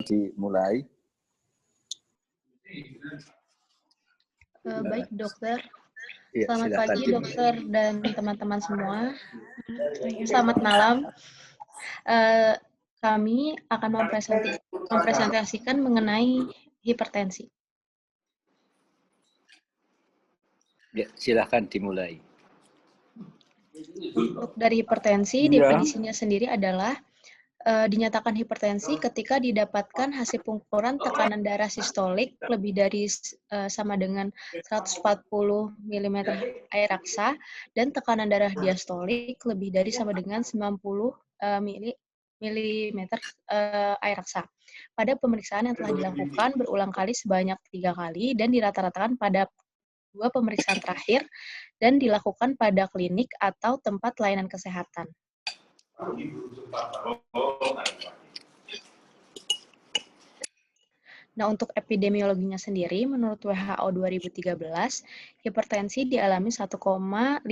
Dimulai. Baik dokter, Ya, selamat silakan. pagi dokter dan teman-teman semua. Selamat malam. Kami akan mempresentasikan mengenai hipertensi. Ya, silakan dimulai. Untuk dari hipertensi, definisinya sendiri adalah dinyatakan hipertensi ketika didapatkan hasil pengukuran tekanan darah sistolik lebih dari sama dengan 140 mm air raksa dan tekanan darah diastolik lebih dari sama dengan 90 mm air raksa. Pada pemeriksaan yang telah dilakukan berulang kali sebanyak 3 kali dan dirata-ratakan pada 2 pemeriksaan terakhir dan dilakukan pada klinik atau tempat layanan kesehatan. Nah, untuk epidemiologinya sendiri, menurut WHO 2013, hipertensi dialami 1,15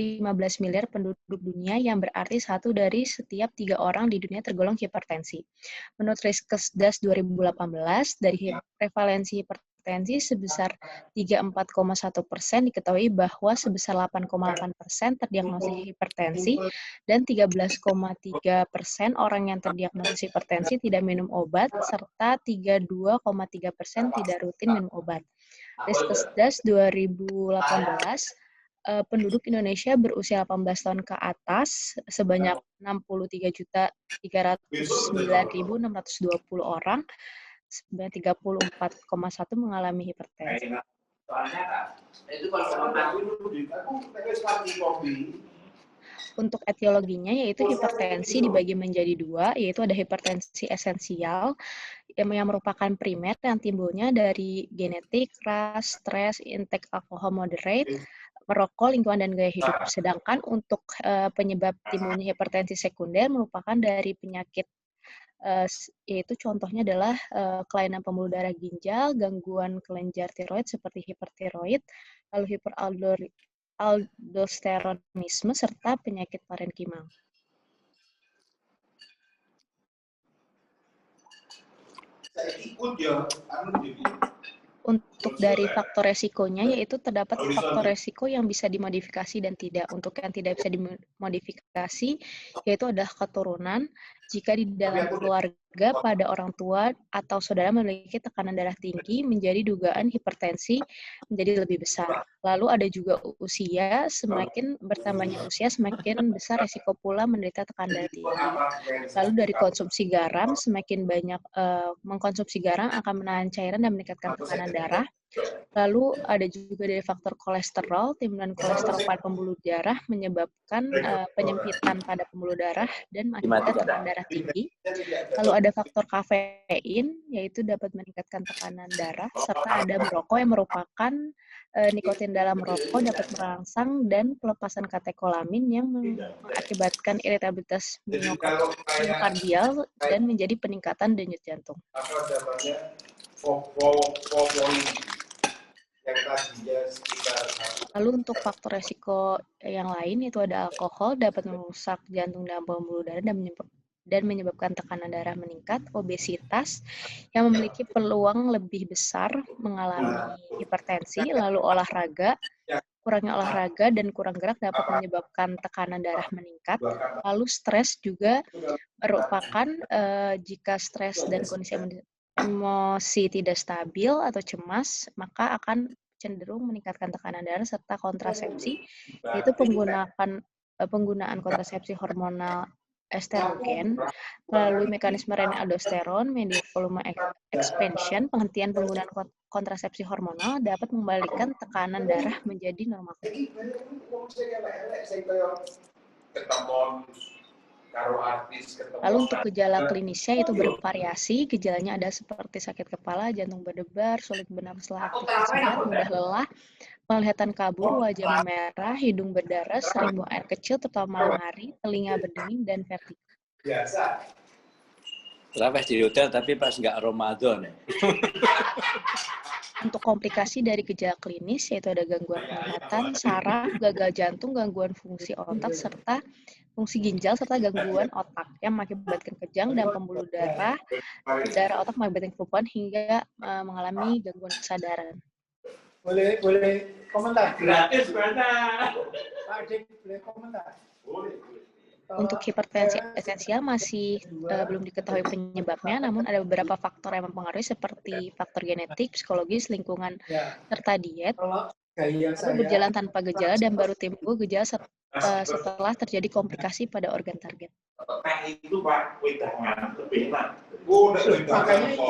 miliar penduduk dunia yang berarti 1 dari setiap 3 orang di dunia tergolong hipertensi. Menurut Riskesdas 2018, dari prevalensi hipertensi sebesar 34,1% diketahui bahwa sebesar 8,8% terdiagnosis hipertensi dan 13,3% orang yang terdiagnosis hipertensi tidak minum obat serta 32,3% tidak rutin minum obat. Riskesdas 2018, penduduk Indonesia berusia 18 tahun ke atas sebanyak 63.309.620 orang, sebanyak 34,1 mengalami hipertensi. Untuk etiologinya, yaitu hipertensi dibagi menjadi 2, yaitu ada hipertensi esensial yang merupakan primer yang timbulnya dari genetik, ras, stres, intake alkohol moderate, merokok, lingkungan, dan gaya hidup. Sedangkan untuk penyebab timbulnya hipertensi sekunder merupakan dari penyakit, yaitu contohnya adalah kelainan pembuluh darah ginjal, gangguan kelenjar tiroid seperti hipertiroid, lalu hiperaldosteronisme, serta penyakit parenkima. Untuk dari faktor resikonya, yaitu terdapat faktor resiko yang bisa dimodifikasi dan tidak. Untuk yang tidak bisa dimodifikasi, yaitu adalah keturunan. Jika di dalam keluarga pada orang tua atau saudara memiliki tekanan darah tinggi, menjadi dugaan hipertensi menjadi lebih besar. Lalu ada juga usia, semakin bertambahnya usia, semakin besar resiko pula menderita tekanan darah tinggi. Lalu dari konsumsi garam, semakin banyak mengkonsumsi garam akan menahan cairan dan meningkatkan tekanan darah. Lalu ada juga dari faktor kolesterol, timbulan kolesterol pada pembuluh darah menyebabkan penyempitan pada pembuluh darah dan mengakibatkan tekanan darah tinggi. Lalu ada faktor kafein, yaitu dapat meningkatkan tekanan darah, serta ada merokok yang merupakan nikotin dalam rokok dapat merangsang dan pelepasan katekolamin yang mengakibatkan iritabilitas miokardial dan menjadi peningkatan denyut jantung. Lalu untuk faktor resiko yang lain itu ada alkohol dapat merusak jantung dan pembuluh darah dan menyebabkan tekanan darah meningkat, obesitas yang memiliki peluang lebih besar mengalami hipertensi, lalu olahraga, kurangnya olahraga dan kurang gerak dapat menyebabkan tekanan darah meningkat, lalu stres juga merupakan jika stres dan kondisi emosi tidak stabil atau cemas, maka akan cenderung meningkatkan tekanan darah serta kontrasepsi, yaitu penggunaan kontrasepsi hormonal estrogen melalui mekanisme renal-aldosteron, media volume expansion, penghentian penggunaan kontrasepsi hormonal dapat mengembalikan tekanan darah menjadi normal. Lalu untuk gejala klinisnya itu bervariasi, gejalanya ada seperti sakit kepala, jantung berdebar, sulit bernapas setelah aktivitas berat, mudah lelah, penglihatan kabur, wajah memerah, hidung berdarah, sering buang air kecil terutama malam hari, telinga berdenging, dan vertigo. Kenapa di hotel tapi pas nggak Ramadan ya? Untuk komplikasi dari gejala klinis yaitu ada gangguan penglihatan, saraf, gagal jantung, gangguan fungsi otak, serta fungsi ginjal, serta gangguan otak yang mengakibatkan kejang dan pembuluh darah otak mengakibatkan kelumpuhan hingga mengalami gangguan kesadaran. Boleh komentar? Gratis mana? Pak Dik, boleh komentar? Untuk hipertensi esensial masih belum diketahui penyebabnya, namun ada beberapa faktor yang mempengaruhi seperti faktor genetik, psikologis, lingkungan, serta diet. Lalu berjalan tanpa gejala dan baru timbul gejala setelah terjadi komplikasi pada organ target. Itu Pak, wedangan lebih enak. Makanya itu.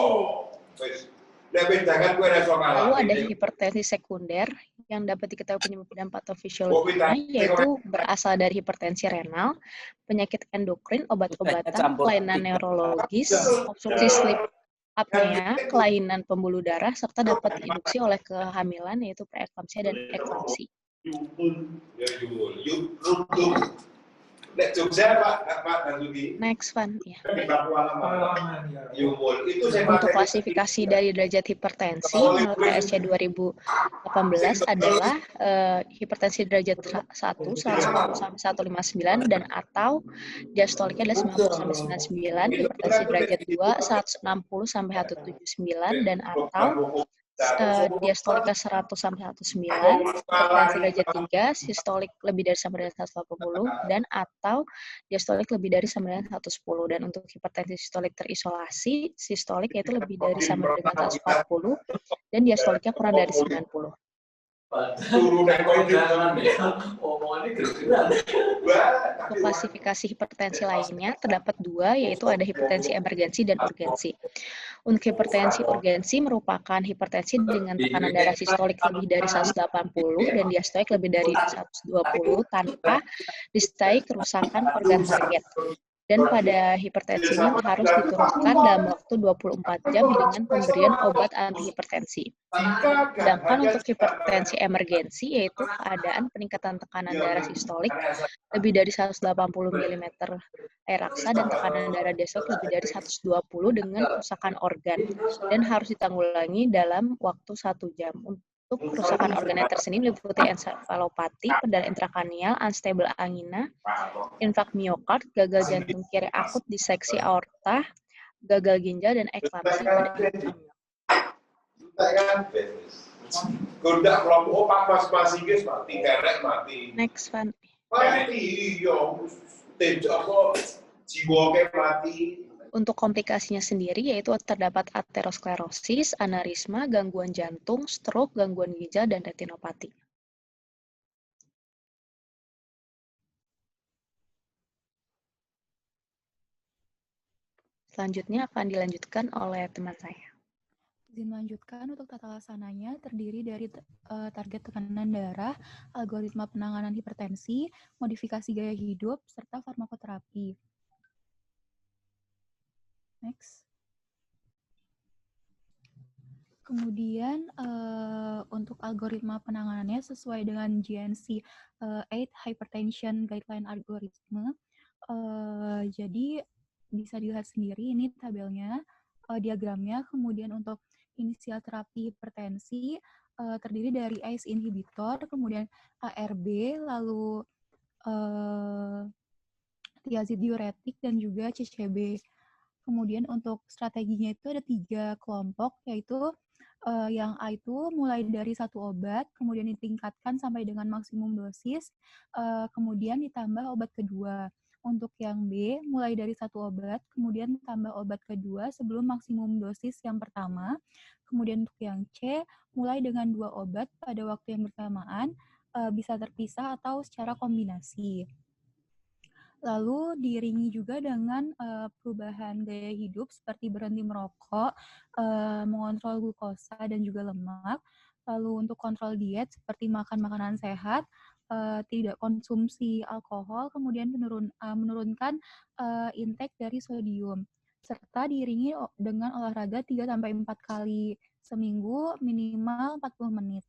Lalu ada hipertensi sekunder yang dapat diketahui penyebab dan patofisiologinya, yaitu berasal dari hipertensi renal, penyakit endokrin, obat-obatan, kelainan neurologis, obstruksi sleep apnea, kelainan pembuluh darah, serta dapat diinduksi oleh kehamilan, yaitu preeklamsia dan eklamsi. Next one, ya. Untuk klasifikasi dari derajat hipertensi menurut PSC 2018 adalah hipertensi derajat 1, 110 sampai 159, dan atau diastoliknya adalah 90 sampai 99, hipertensi derajat 2, 160 sampai 179, dan atau diastolika 100 sampai 109, hipertensi derajat 3, sistolik lebih dari sama dengan 180, dan atau diastolik lebih dari sama dengan 110. Dan untuk hipertensi sistolik terisolasi, sistolik yaitu lebih dari sama dengan 140, dan diastoliknya kurang dari 90. Untuk klasifikasi hipertensi lainnya terdapat dua, yaitu ada hipertensi emergensi dan urgensi. Untuk hipertensi urgensi merupakan hipertensi dengan tekanan darah sistolik lebih dari 180 dan diastolik lebih dari 120 tanpa disertai kerusakan organ target. Dan pada hipertensi ini harus diturunkan dalam waktu 24 jam dengan pemberian obat antihipertensi. Sedangkan untuk hipertensi emergensi, yaitu keadaan peningkatan tekanan darah sistolik lebih dari 180 mm air raksa dan tekanan darah diastolik lebih dari 120 dengan kerusakan organ, dan harus ditanggulangi dalam waktu 1 jam. Untuk kerusakan organ yang tersini meliputi ensefalopati, perdarahan intrakranial, unstable angina, infak miokard, gagal jantung kiri akut, diseksi aorta, gagal ginjal, dan eklamsi pada infak miokard. Next one. Untuk komplikasinya sendiri, yaitu terdapat aterosklerosis, aneurisma, gangguan jantung, stroke, gangguan ginjal, dan retinopati. Selanjutnya akan dilanjutkan oleh teman saya. Izin melanjutkan, untuk tata laksananya terdiri dari target tekanan darah, algoritma penanganan hipertensi, modifikasi gaya hidup, serta farmakoterapi. Next. Kemudian untuk algoritma penanganannya sesuai dengan GNC 8 Hypertension Guideline Algorithm. Jadi bisa dilihat sendiri ini tabelnya, diagramnya. Kemudian untuk inisial terapi hipertensi terdiri dari ACE inhibitor, kemudian ARB, lalu thiazid diuretik, dan juga CCB. Kemudian untuk strateginya itu ada 3 kelompok, yaitu yang A itu mulai dari 1 obat, kemudian ditingkatkan sampai dengan maksimum dosis, kemudian ditambah obat kedua. Untuk yang B, mulai dari 1 obat, kemudian tambah obat kedua sebelum maksimum dosis yang pertama. Kemudian untuk yang C, mulai dengan 2 obat pada waktu yang bersamaan, bisa terpisah atau secara kombinasi. Lalu diiringi juga dengan perubahan gaya hidup seperti berhenti merokok, mengontrol glukosa dan juga lemak. Lalu untuk kontrol diet seperti makan makanan sehat, tidak konsumsi alkohol, kemudian menurunkan intake dari sodium. Serta diiringi dengan olahraga 3-4 kali seminggu minimal 40 menit.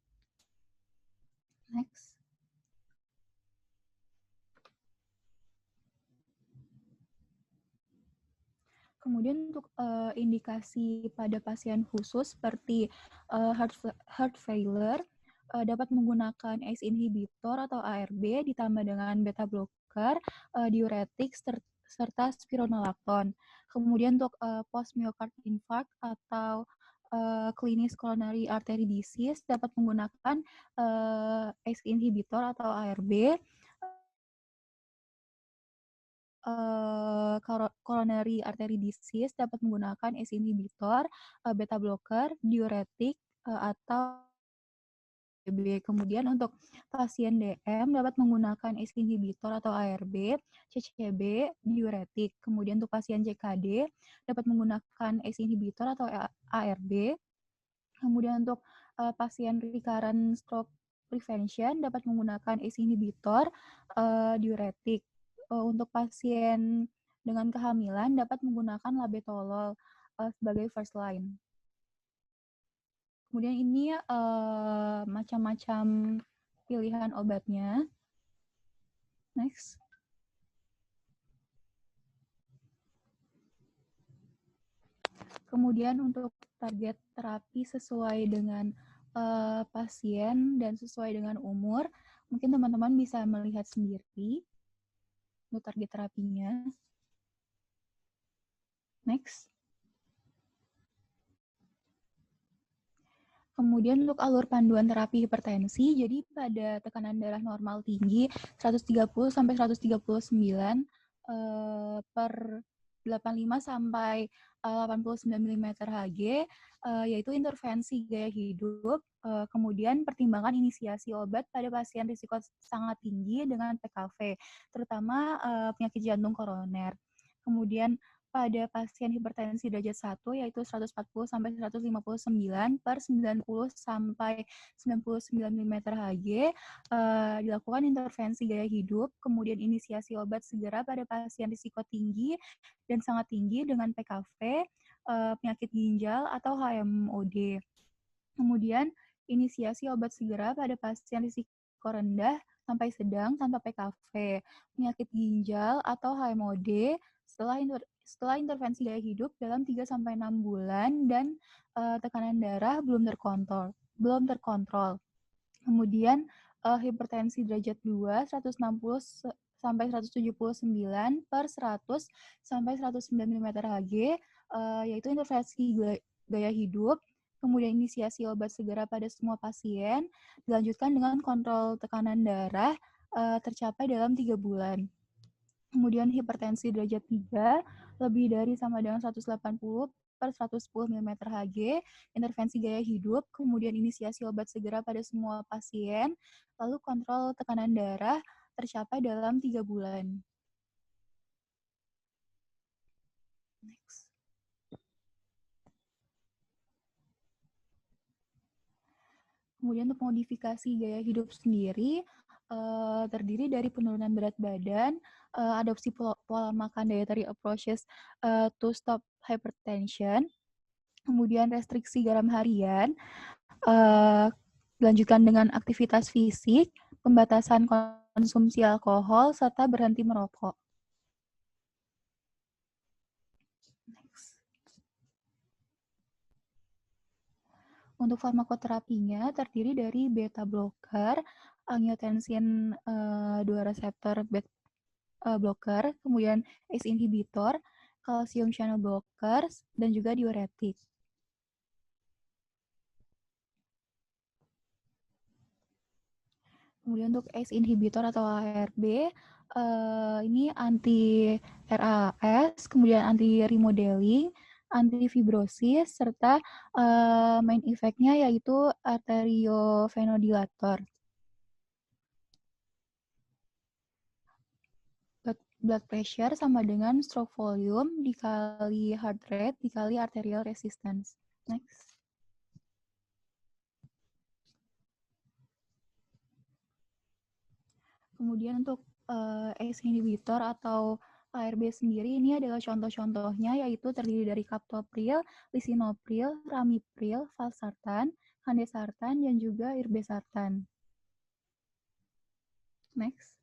Next. Kemudian untuk indikasi pada pasien khusus seperti heart failure, dapat menggunakan ACE inhibitor atau ARB ditambah dengan beta blocker blocker, diuretik, serta spironolakton. Kemudian untuk post myocard infarct atau klinis coronary artery disease dapat menggunakan ACE inhibitor atau ARB, coronary artery disease dapat menggunakan ACE inhibitor, beta blocker, diuretik, atau ARB. Kemudian untuk pasien DM dapat menggunakan ACE inhibitor atau ARB, CCB, diuretik. Kemudian untuk pasien CKD dapat menggunakan ACE inhibitor atau ARB. Kemudian untuk pasien recurrent stroke prevention dapat menggunakan ACE inhibitor, diuretik. Untuk pasien dengan kehamilan dapat menggunakan labetalol sebagai first line. Kemudian ini macam-macam pilihan obatnya. Next. Kemudian untuk target terapi sesuai dengan pasien dan sesuai dengan umur, mungkin teman-teman bisa melihat sendiri untuk target terapinya. Next. Kemudian untuk alur panduan terapi hipertensi, jadi pada tekanan darah normal tinggi 130 sampai 139 per 85 sampai 89 mm Hg, yaitu intervensi gaya hidup, kemudian pertimbangan inisiasi obat pada pasien risiko sangat tinggi dengan PKV, terutama penyakit jantung koroner. Kemudian pada pasien hipertensi derajat 1 yaitu 140 sampai 159 per 90 sampai 99 mm Hg, dilakukan intervensi gaya hidup, kemudian inisiasi obat segera pada pasien risiko tinggi dan sangat tinggi dengan PKV, penyakit ginjal atau HMOD. Kemudian inisiasi obat segera pada pasien risiko rendah sampai sedang tanpa PKV, penyakit ginjal atau HMOD setelah intervensi gaya hidup dalam 3-6 bulan dan tekanan darah belum terkontrol. Kemudian hipertensi derajat 2 160 sampai 179 per 100 sampai 109 mm Hg, yaitu intervensi gaya hidup, kemudian inisiasi obat segera pada semua pasien, dilanjutkan dengan kontrol tekanan darah tercapai dalam 3 bulan. Kemudian hipertensi derajat 3 lebih dari sama dengan 180 per 110 mm Hg, intervensi gaya hidup, kemudian inisiasi obat segera pada semua pasien, lalu kontrol tekanan darah tercapai dalam 3 bulan. Next. Kemudian untuk modifikasi gaya hidup sendiri, terdiri dari penurunan berat badan, adopsi pola makan dietary approaches to stop hypertension, kemudian restriksi garam harian, dilanjutkan dengan aktivitas fisik, pembatasan konsumsi alkohol, serta berhenti merokok. Next. Untuk farmakoterapinya terdiri dari beta blocker, angiotensin 2 reseptor blocker, kemudian ACE inhibitor, calcium channel blockers, dan juga diuretik. Kemudian untuk ACE inhibitor atau ARB, ini anti RAS, kemudian anti remodeling, anti fibrosis, serta main effect-nya yaitu arteriovasodilator. Blood pressure sama dengan stroke volume dikali heart rate dikali arterial resistance. Next. Kemudian untuk ACE inhibitor atau ARB sendiri ini adalah contoh-contohnya yaitu terdiri dari captopril, lisinopril, ramipril, valsartan, candesartan, dan juga irbesartan. Next.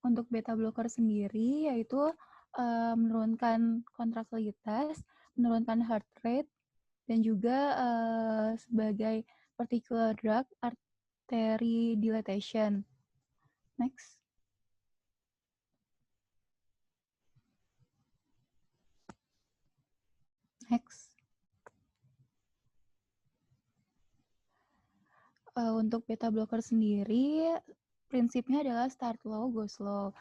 Untuk beta blocker sendiri yaitu menurunkan kontraktilitas, menurunkan heart rate, dan juga sebagai particular drug artery dilatation. Next. Next. Untuk beta blocker sendiri, prinsipnya adalah start low, go slow.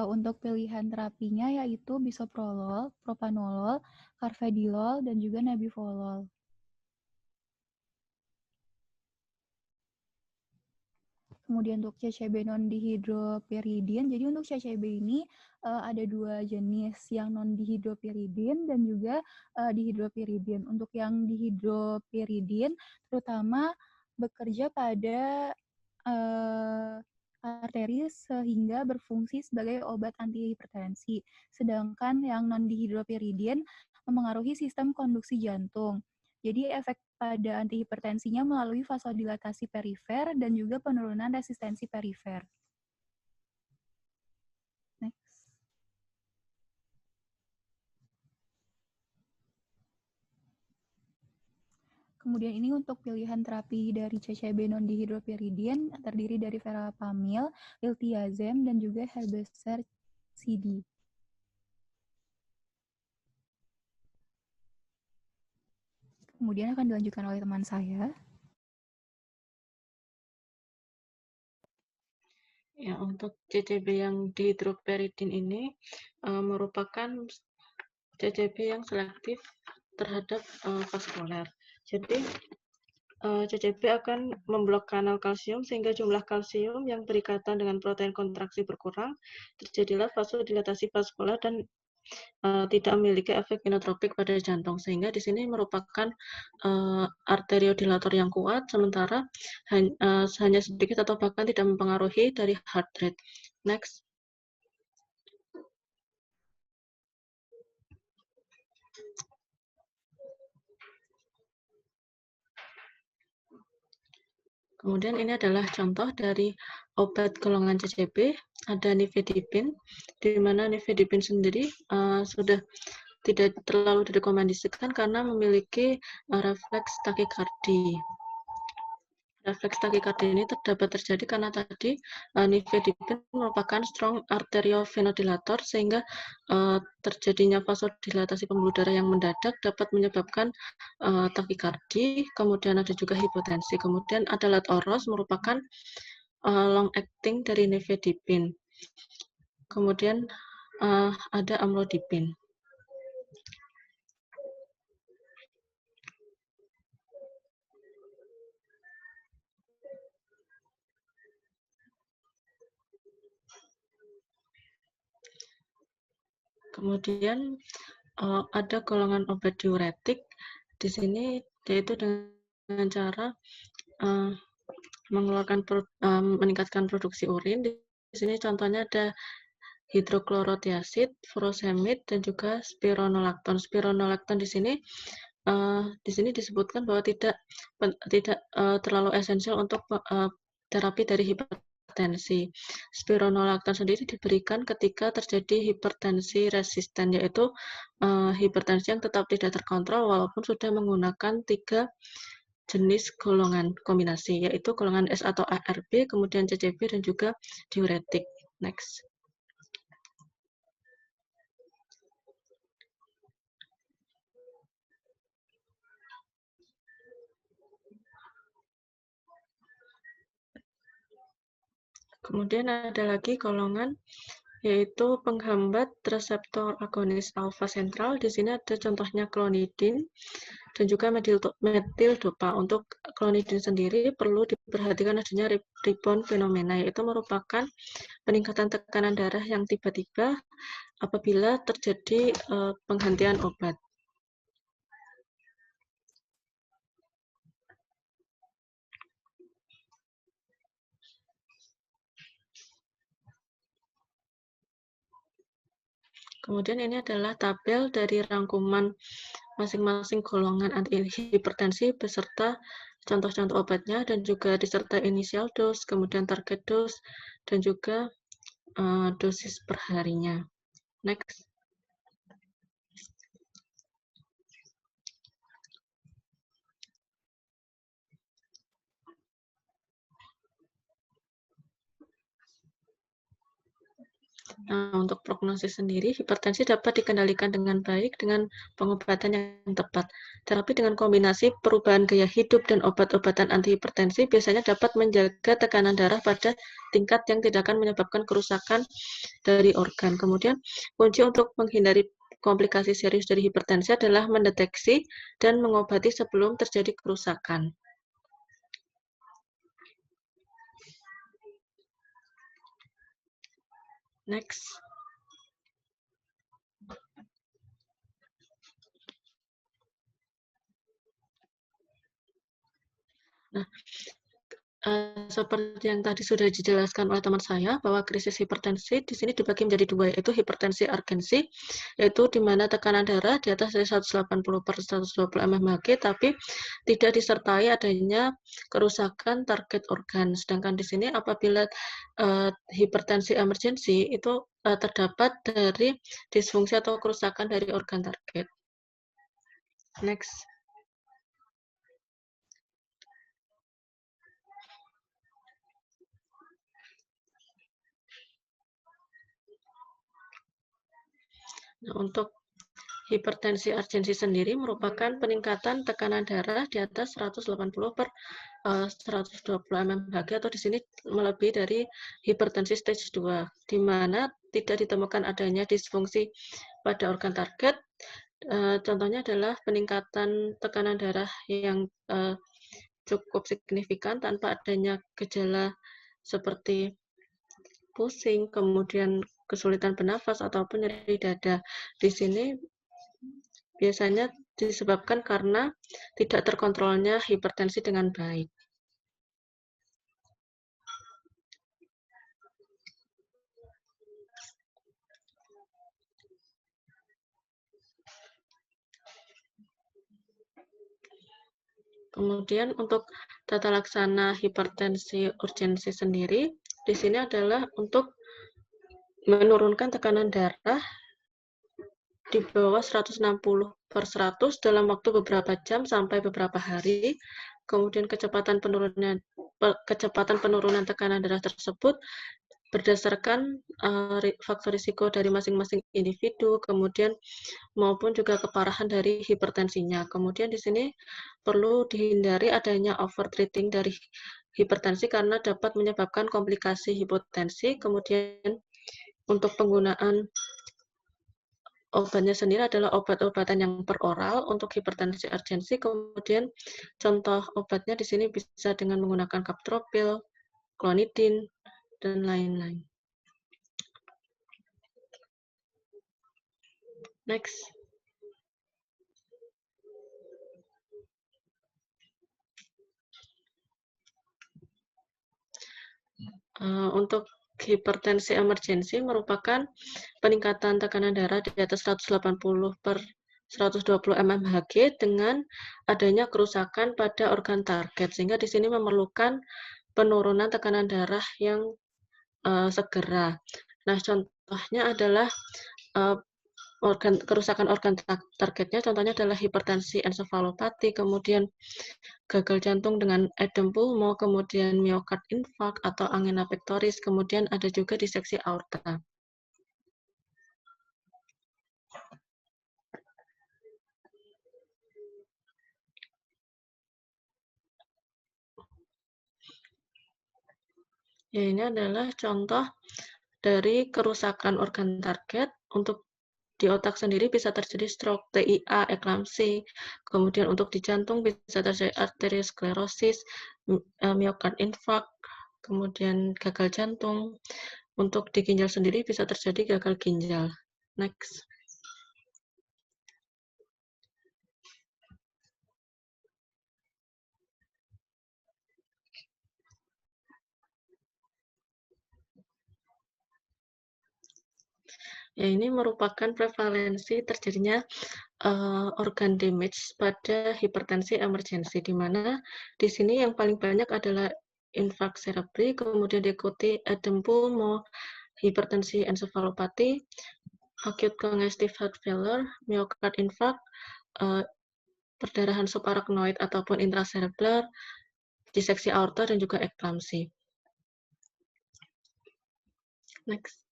Untuk pilihan terapinya yaitu bisoprolol, propanolol, carvedilol, dan juga nebivolol. Kemudian untuk CCB non-dihidropyridin, jadi untuk CCB ini ada 2 jenis, yang non-dihidropyridin dan juga dihidropyridin. Untuk yang dihidropyridin terutama bekerja pada arteri sehingga berfungsi sebagai obat antihipertensi. Sedangkan yang non-dihidropyridin memengaruhi sistem konduksi jantung. Jadi efek pada antihipertensinya melalui vasodilatasi perifer dan juga penurunan resistensi perifer. Next. Kemudian ini untuk pilihan terapi dari CCB non-dihidropyridin terdiri dari verapamil, liltiazem, dan juga herbesar CD. Kemudian akan dilanjutkan oleh teman saya. Ya, untuk CCB yang dihidropyridin ini merupakan CCB yang selektif terhadap vaskuler. Jadi, CCB akan memblok kanal kalsium sehingga jumlah kalsium yang berikatan dengan protein kontraksi berkurang, terjadilah vasodilatasi vaskuler dan tidak memiliki efek inotropik pada jantung, sehingga di sini merupakan arteriodilator yang kuat, sementara hanya sedikit atau bahkan tidak mempengaruhi dari heart rate. Next. Kemudian ini adalah contoh dari obat golongan CCB, ada nifedipin, di mana nifedipin sendiri sudah tidak terlalu direkomendasikan karena memiliki refleks takikardi. Refleks takikardi ini dapat terjadi karena tadi nifedipin merupakan strong arteriovasodilator sehingga terjadinya vasodilatasi pembuluh darah yang mendadak dapat menyebabkan takikardi, kemudian ada juga hipotensi. Kemudian ada latoros merupakan long acting dari nifedipin. Kemudian ada amlodipin. Kemudian ada golongan obat diuretik di sini, yaitu dengan cara meningkatkan produksi urin. Di sini contohnya ada hidroklorotiazid, furosemid, dan juga spironolakton. Spironolakton di sini disebutkan bahwa tidak terlalu esensial untuk terapi dari hipertensi. Spironolakton sendiri diberikan ketika terjadi hipertensi resisten, yaitu hipertensi yang tetap tidak terkontrol walaupun sudah menggunakan 3 jenis golongan kombinasi, yaitu golongan S atau ARB, kemudian CCB, dan juga diuretik. Next. Kemudian ada lagi golongan yaitu penghambat reseptor agonis alfa sentral. Di sini ada contohnya klonidin dan juga metildopa. Untuk klonidin sendiri perlu diperhatikan adanya rebound fenomena, yaitu merupakan peningkatan tekanan darah yang tiba-tiba apabila terjadi penghentian obat. Kemudian ini adalah tabel dari rangkuman masing-masing golongan antihipertensi beserta contoh-contoh obatnya dan juga disertai initial dose, kemudian target dose, dan juga dosis perharinya. Next. untuk prognosis sendiri, hipertensi dapat dikendalikan dengan baik dengan pengobatan yang tepat. Terapi dengan kombinasi perubahan gaya hidup dan obat-obatan antihipertensi biasanya dapat menjaga tekanan darah pada tingkat yang tidak akan menyebabkan kerusakan dari organ. Kemudian, kunci untuk menghindari komplikasi serius dari hipertensi adalah mendeteksi dan mengobati sebelum terjadi kerusakan. Next. Nah, seperti yang tadi sudah dijelaskan oleh teman saya, bahwa krisis hipertensi di sini dibagi menjadi dua, yaitu hipertensi urgensi, yaitu di mana tekanan darah di atas dari 180/120 mmHg, tapi tidak disertai adanya kerusakan target organ. Sedangkan di sini apabila hipertensi emergensi itu terdapat dari disfungsi atau kerusakan dari organ target. Next. Nah, untuk hipertensi urgensi sendiri merupakan peningkatan tekanan darah di atas 180/120 mmHg atau di sini melebihi dari hipertensi stage 2, di mana tidak ditemukan adanya disfungsi pada organ target. Contohnya adalah peningkatan tekanan darah yang cukup signifikan tanpa adanya gejala seperti pusing, kemudian kesulitan bernafas ataupun nyeri dada. Di sini biasanya disebabkan karena tidak terkontrolnya hipertensi dengan baik. Kemudian untuk tata laksana hipertensi urgensi sendiri, di sini adalah untuk menurunkan tekanan darah di bawah 160/100 dalam waktu beberapa jam sampai beberapa hari. Kemudian kecepatan penurunan tekanan darah tersebut berdasarkan faktor risiko dari masing-masing individu, kemudian maupun juga keparahan dari hipertensinya. Kemudian di sini perlu dihindari adanya overtreating dari hipertensi karena dapat menyebabkan komplikasi hipotensi. Kemudian untuk penggunaan obatnya sendiri adalah obat-obatan yang peroral untuk hipertensi urgensi. Kemudian contoh obatnya di sini bisa dengan menggunakan captopril, clonidine, dan lain-lain. Next. Untuk hipertensi emergensi merupakan peningkatan tekanan darah di atas 180/120 mmHg dengan adanya kerusakan pada organ target, sehingga di sini memerlukan penurunan tekanan darah yang segera. Nah, contohnya adalah kerusakan organ targetnya, contohnya adalah hipertensi ensefalopati, kemudian gagal jantung dengan edem pulmo, kemudian miokard infark atau angina pectoris, kemudian ada juga diseksi aorta. Ya, ini adalah contoh dari kerusakan organ target. Untuk di otak sendiri bisa terjadi stroke, TIA, eklamsi. Kemudian untuk di jantung bisa terjadi arteriosklerosis, miokard infark, kemudian gagal jantung. Untuk di ginjal sendiri bisa terjadi gagal ginjal. Next. Ya, ini merupakan prevalensi terjadinya organ damage pada hipertensi emergensi, di mana di sini yang paling banyak adalah infark cerebri, kemudian diikuti edem pulmo, hipertensi ensefalopati, acute congestive heart failure, miokard infark, perdarahan subarachnoid ataupun intracerebral, diseksi aorta, dan juga eklamsi. Next.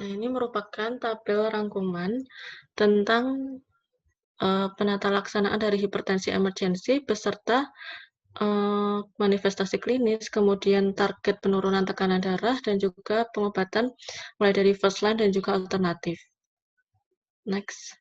Nah, ini merupakan tabel rangkuman tentang penata laksanaan dari hipertensi emergensi beserta manifestasi klinis, kemudian target penurunan tekanan darah, dan juga pengobatan mulai dari first line dan juga alternatif. Next.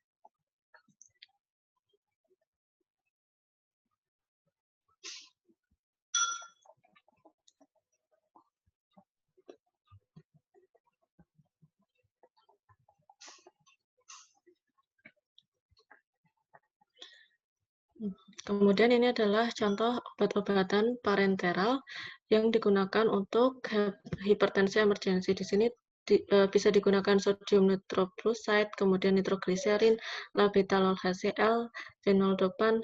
Kemudian ini adalah contoh obat-obatan parenteral yang digunakan untuk hipertensi emergensi. Di sini bisa digunakan sodium nitroprusside, kemudian nitrogliserin, labetalol HCl, fenoldopan,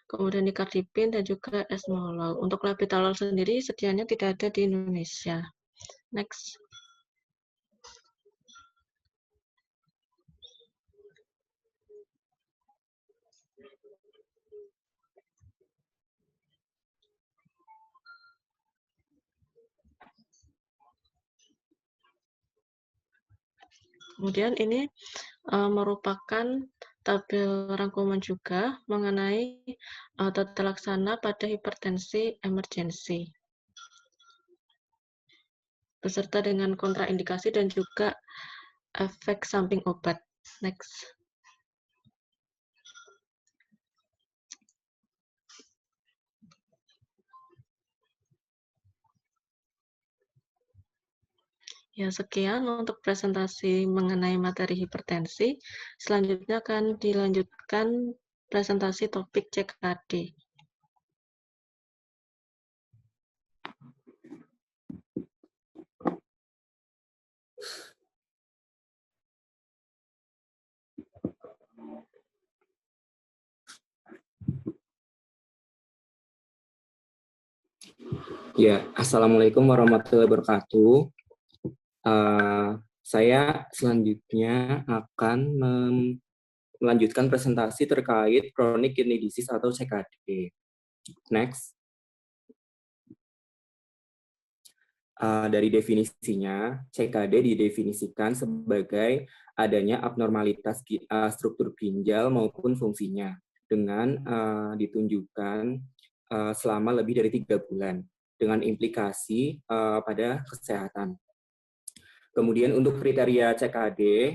kemudian nicardipin, dan juga esmolol. Untuk labetalol sendiri sedianya tidak ada di Indonesia. Next. Kemudian ini merupakan tabel rangkuman juga mengenai tata laksana pada hipertensi emergensi, beserta dengan kontraindikasi dan juga efek samping obat. Next. Ya, sekian untuk presentasi mengenai materi hipertensi. Selanjutnya akan dilanjutkan presentasi topik CKD. Ya, Assalamualaikum warahmatullahi wabarakatuh. Saya selanjutnya akan melanjutkan presentasi terkait chronic kidney disease atau CKD. Next. Dari definisinya, CKD didefinisikan sebagai adanya abnormalitas struktur ginjal maupun fungsinya dengan ditunjukkan selama lebih dari 3 bulan dengan implikasi pada kesehatan. Kemudian untuk kriteria CKD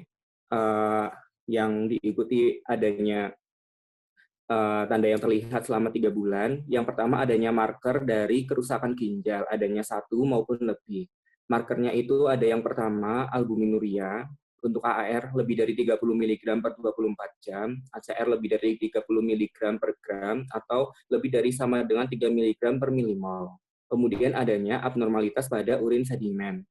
yang diikuti adanya tanda yang terlihat selama 3 bulan. Yang pertama adanya marker dari kerusakan ginjal, adanya 1 maupun lebih. Markernya itu ada yang pertama albuminuria, untuk AAR lebih dari 30 mg per 24 jam, ACR lebih dari 30 mg per gram, atau lebih dari sama dengan 3 mg per milimol. Kemudian adanya abnormalitas pada urin sedimen.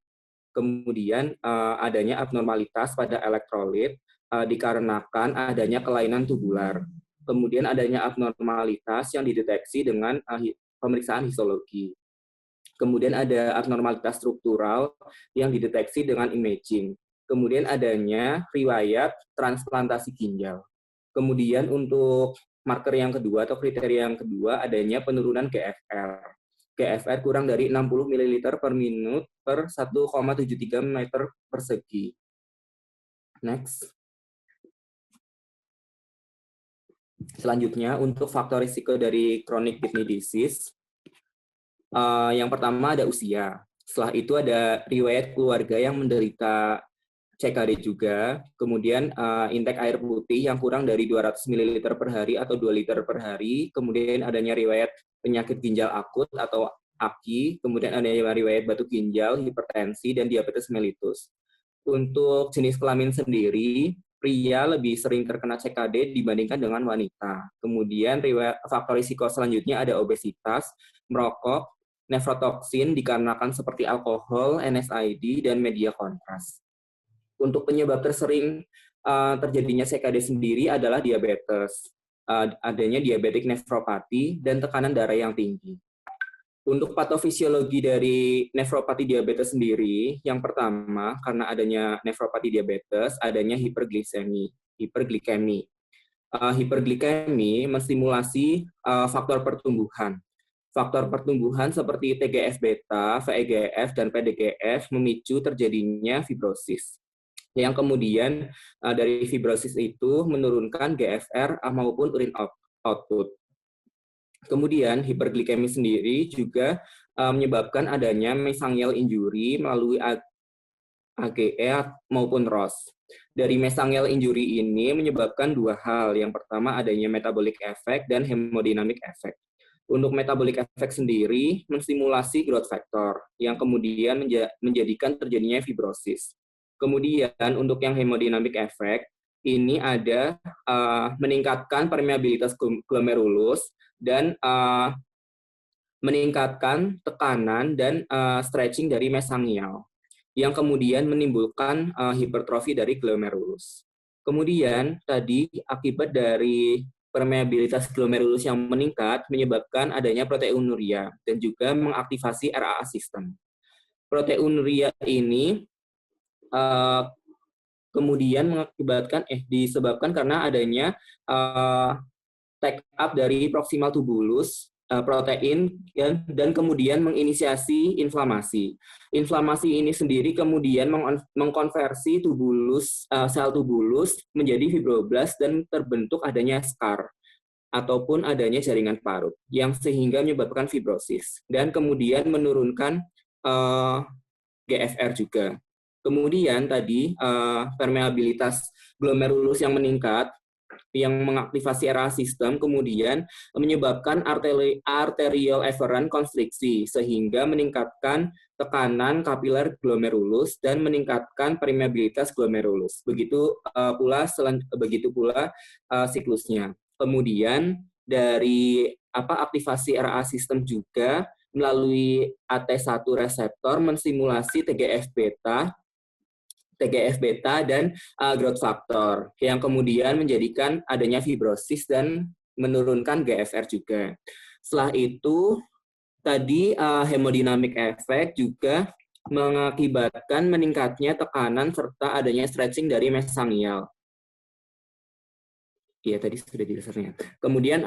Kemudian adanya abnormalitas pada elektrolit dikarenakan adanya kelainan tubular. Kemudian adanya abnormalitas yang dideteksi dengan pemeriksaan histologi. Kemudian ada abnormalitas struktural yang dideteksi dengan imaging. Kemudian adanya riwayat transplantasi ginjal. Kemudian untuk marker yang kedua atau kriteria yang kedua adanya penurunan GFR. GFR kurang dari 60 ml per minut per 1,73 meter persegi. Next. Selanjutnya, untuk faktor risiko dari chronic kidney disease, yang pertama ada usia. Setelah itu ada riwayat keluarga yang menderita CKD juga. Kemudian intake air putih yang kurang dari 200 ml per hari atau 2 liter per hari. Kemudian adanya riwayat penyakit ginjal akut atau AKI. Kemudian adanya riwayat batu ginjal, hipertensi, dan diabetes mellitus. Untuk jenis kelamin sendiri, pria lebih sering terkena CKD dibandingkan dengan wanita. Kemudian faktor risiko selanjutnya ada obesitas, merokok, nefrotoksin dikarenakan seperti alkohol, NSAID, dan media kontras. Untuk penyebab tersering terjadinya CKD sendiri adalah diabetes, adanya diabetik nefropati, dan tekanan darah yang tinggi. Untuk patofisiologi dari nefropati diabetes sendiri, yang pertama, karena adanya nefropati diabetes, adanya hiperglikemi. Hiperglikemi menstimulasi faktor pertumbuhan. Faktor pertumbuhan seperti TGF-beta, VEGF, dan PDGF memicu terjadinya fibrosis. yang kemudian dari fibrosis itu menurunkan GFR maupun urine output. Kemudian hiperglikemi sendiri juga menyebabkan adanya mesangial injury melalui AGE maupun ROS. Dari mesangial injury ini menyebabkan dua hal. Yang pertama adanya metabolic effect dan hemodynamic effect. Untuk metabolic effect sendiri menstimulasi growth factor yang kemudian menjadikan terjadinya fibrosis. Kemudian untuk yang hemodynamic effect ini ada meningkatkan permeabilitas glomerulus dan meningkatkan tekanan dan stretching dari mesangial yang kemudian menimbulkan hipertrofi dari glomerulus. Kemudian tadi akibat dari permeabilitas glomerulus yang meningkat menyebabkan adanya proteinuria dan juga mengaktifasi RAA system. Proteinuria ini kemudian disebabkan karena adanya take up dari proximal tubulus protein dan kemudian menginisiasi inflamasi. Inflamasi ini sendiri kemudian mengkonversi sel tubulus menjadi fibroblast dan terbentuk adanya scar ataupun adanya jaringan parut yang sehingga menyebabkan fibrosis dan kemudian menurunkan GFR juga. Kemudian tadi permeabilitas glomerulus yang meningkat yang mengaktifasi RAA system kemudian menyebabkan arterial efferent konstriksi sehingga meningkatkan tekanan kapiler glomerulus dan meningkatkan permeabilitas glomerulus. Begitu pula siklusnya. Kemudian dari aktivasi RAA system juga melalui AT1 reseptor menstimulasi TGF-beta dan growth factor yang kemudian menjadikan adanya fibrosis dan menurunkan GFR juga. Setelah itu tadi hemodynamic effect juga mengakibatkan meningkatnya tekanan serta adanya stretching dari mesangial. Iya, tadi sudah dasarnya. Kemudian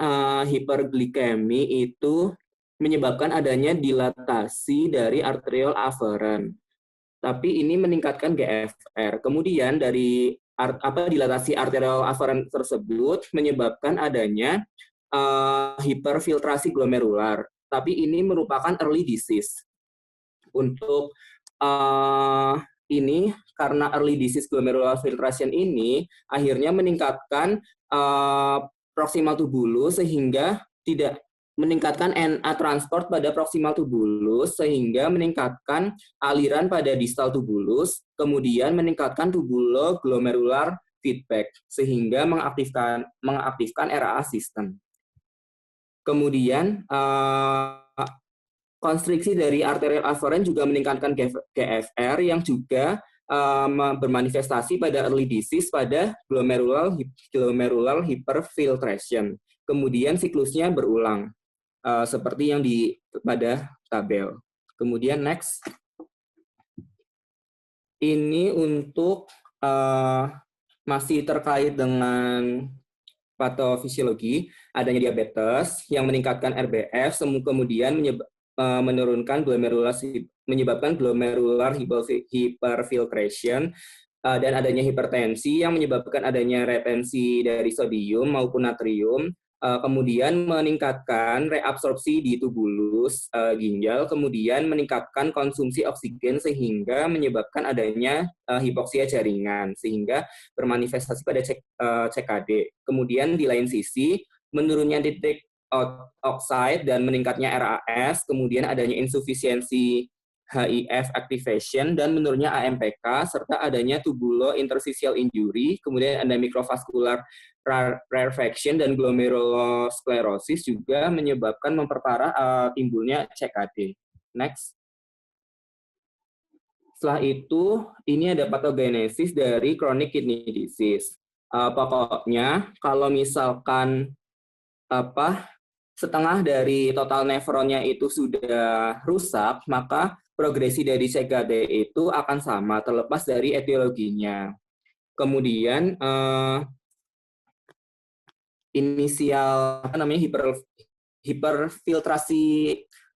hiperglikemi itu menyebabkan adanya dilatasi dari arterial afferent. Tapi ini meningkatkan GFR. Kemudian dari dilatasi arterial afferent tersebut menyebabkan adanya hiperfiltrasi glomerular. Tapi ini merupakan early disease. Untuk ini karena early disease glomerular filtration ini akhirnya meningkatkan proximal tubulus sehingga tidak meningkatkan NA transport pada proximal tubulus sehingga meningkatkan aliran pada distal tubulus, kemudian meningkatkan tubuloglomerular feedback sehingga mengaktifkan RAA system. Kemudian konstriksi dari arterial afferent juga meningkatkan GFR yang juga bermanifestasi pada early disease pada glomerular hyperfiltration. Kemudian siklusnya berulang. Seperti yang pada tabel. Kemudian next. Ini untuk masih terkait dengan patofisiologi, adanya diabetes yang meningkatkan RBF, kemudian menyebabkan glomerular hyperfiltration, dan adanya hipertensi yang menyebabkan adanya retensi dari sodium maupun natrium, kemudian meningkatkan reabsorpsi di tubulus ginjal, kemudian meningkatkan konsumsi oksigen sehingga menyebabkan adanya hipoksia jaringan sehingga bermanifestasi pada CKD. Kemudian di lain sisi menurunnya nitric oxide dan meningkatnya RAS, kemudian adanya insufisiensi HIF activation dan menurunnya AMPK serta adanya tubulo-interstitial injury, kemudian ada microvascular rarefaction dan glomerulosclerosis juga menyebabkan memperparah timbulnya CKD. Next. Setelah itu, ini ada patogenesis dari chronic kidney disease. Pokoknya kalau misalkan setengah dari total nefronnya itu sudah rusak, maka progresi dari CKD itu akan sama terlepas dari etiologinya. Kemudian inisial hiperfiltrasi,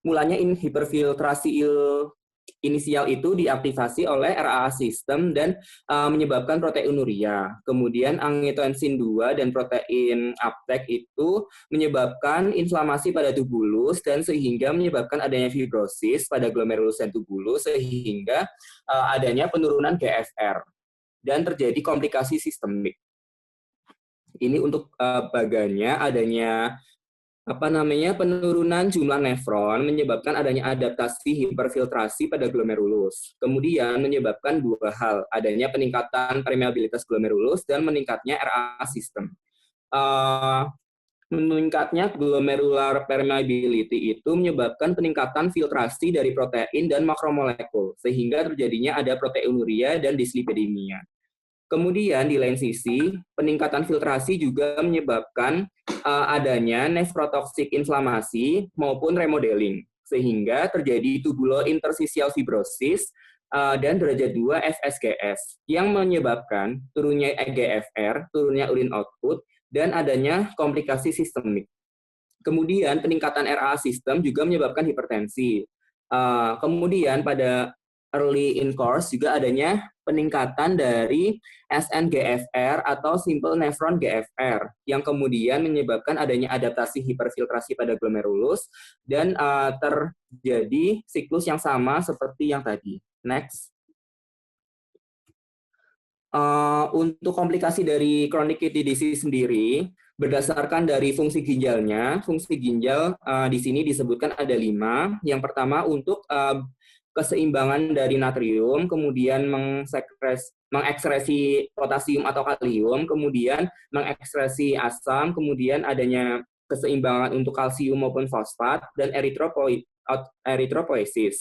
mulanya hiperfiltrasi inisial itu diaktifasi oleh RAA sistem dan menyebabkan proteinuria. Kemudian angiotensin 2 dan protein uptake itu menyebabkan inflamasi pada tubulus dan sehingga menyebabkan adanya fibrosis pada glomerulus dan tubulus sehingga adanya penurunan GFR dan terjadi komplikasi sistemik. Ini untuk baganya adanya penurunan jumlah nefron menyebabkan adanya adaptasi hiperfiltrasi pada glomerulus. Kemudian menyebabkan dua hal, adanya peningkatan permeabilitas glomerulus dan meningkatnya RAA sistem. Meningkatnya glomerular permeability itu menyebabkan peningkatan filtrasi dari protein dan makromolekul, sehingga terjadinya ada proteinuria dan dislipidemia. Kemudian di lain sisi, peningkatan filtrasi juga menyebabkan adanya nefrotoksik inflamasi maupun remodeling, sehingga terjadi tubulointerstitial fibrosis dan derajat 2 FSGS, yang menyebabkan turunnya EGFR, turunnya urine output, dan adanya komplikasi sistemik. Kemudian peningkatan RAA sistem juga menyebabkan hipertensi. Kemudian pada early in course juga adanya peningkatan dari SNGFR atau simple nephron GFR yang kemudian menyebabkan adanya adaptasi hiperfiltrasi pada glomerulus dan terjadi siklus yang sama seperti yang tadi. Next. Untuk komplikasi dari chronic kidney disease sendiri, berdasarkan dari fungsi ginjalnya, fungsi ginjal di sini disebutkan ada 5. Yang pertama untuk keseimbangan dari natrium, kemudian mengekskresi potasium atau kalium, kemudian mengekskresi asam, kemudian adanya keseimbangan untuk kalsium maupun fosfat, dan eritropoiesis.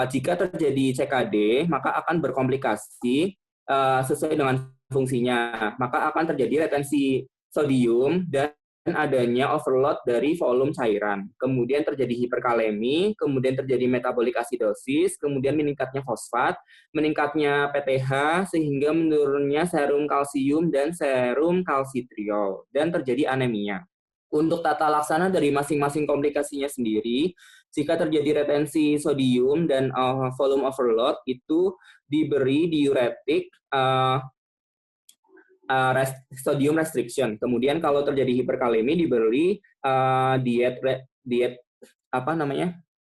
Jika terjadi CKD, maka akan berkomplikasi sesuai dengan fungsinya. Maka akan terjadi retensi sodium dan adanya overload dari volume cairan. Kemudian terjadi hiperkalemi, kemudian terjadi metabolic acidosis, kemudian meningkatnya fosfat, meningkatnya PTH, sehingga menurunnya serum kalsium dan serum kalsitriol, dan terjadi anemia. Untuk tata laksana dari masing-masing komplikasinya sendiri, jika terjadi retensi sodium dan volume overload, itu diberi diuretik sodium restriction. Kemudian kalau terjadi hiperkalemi diberi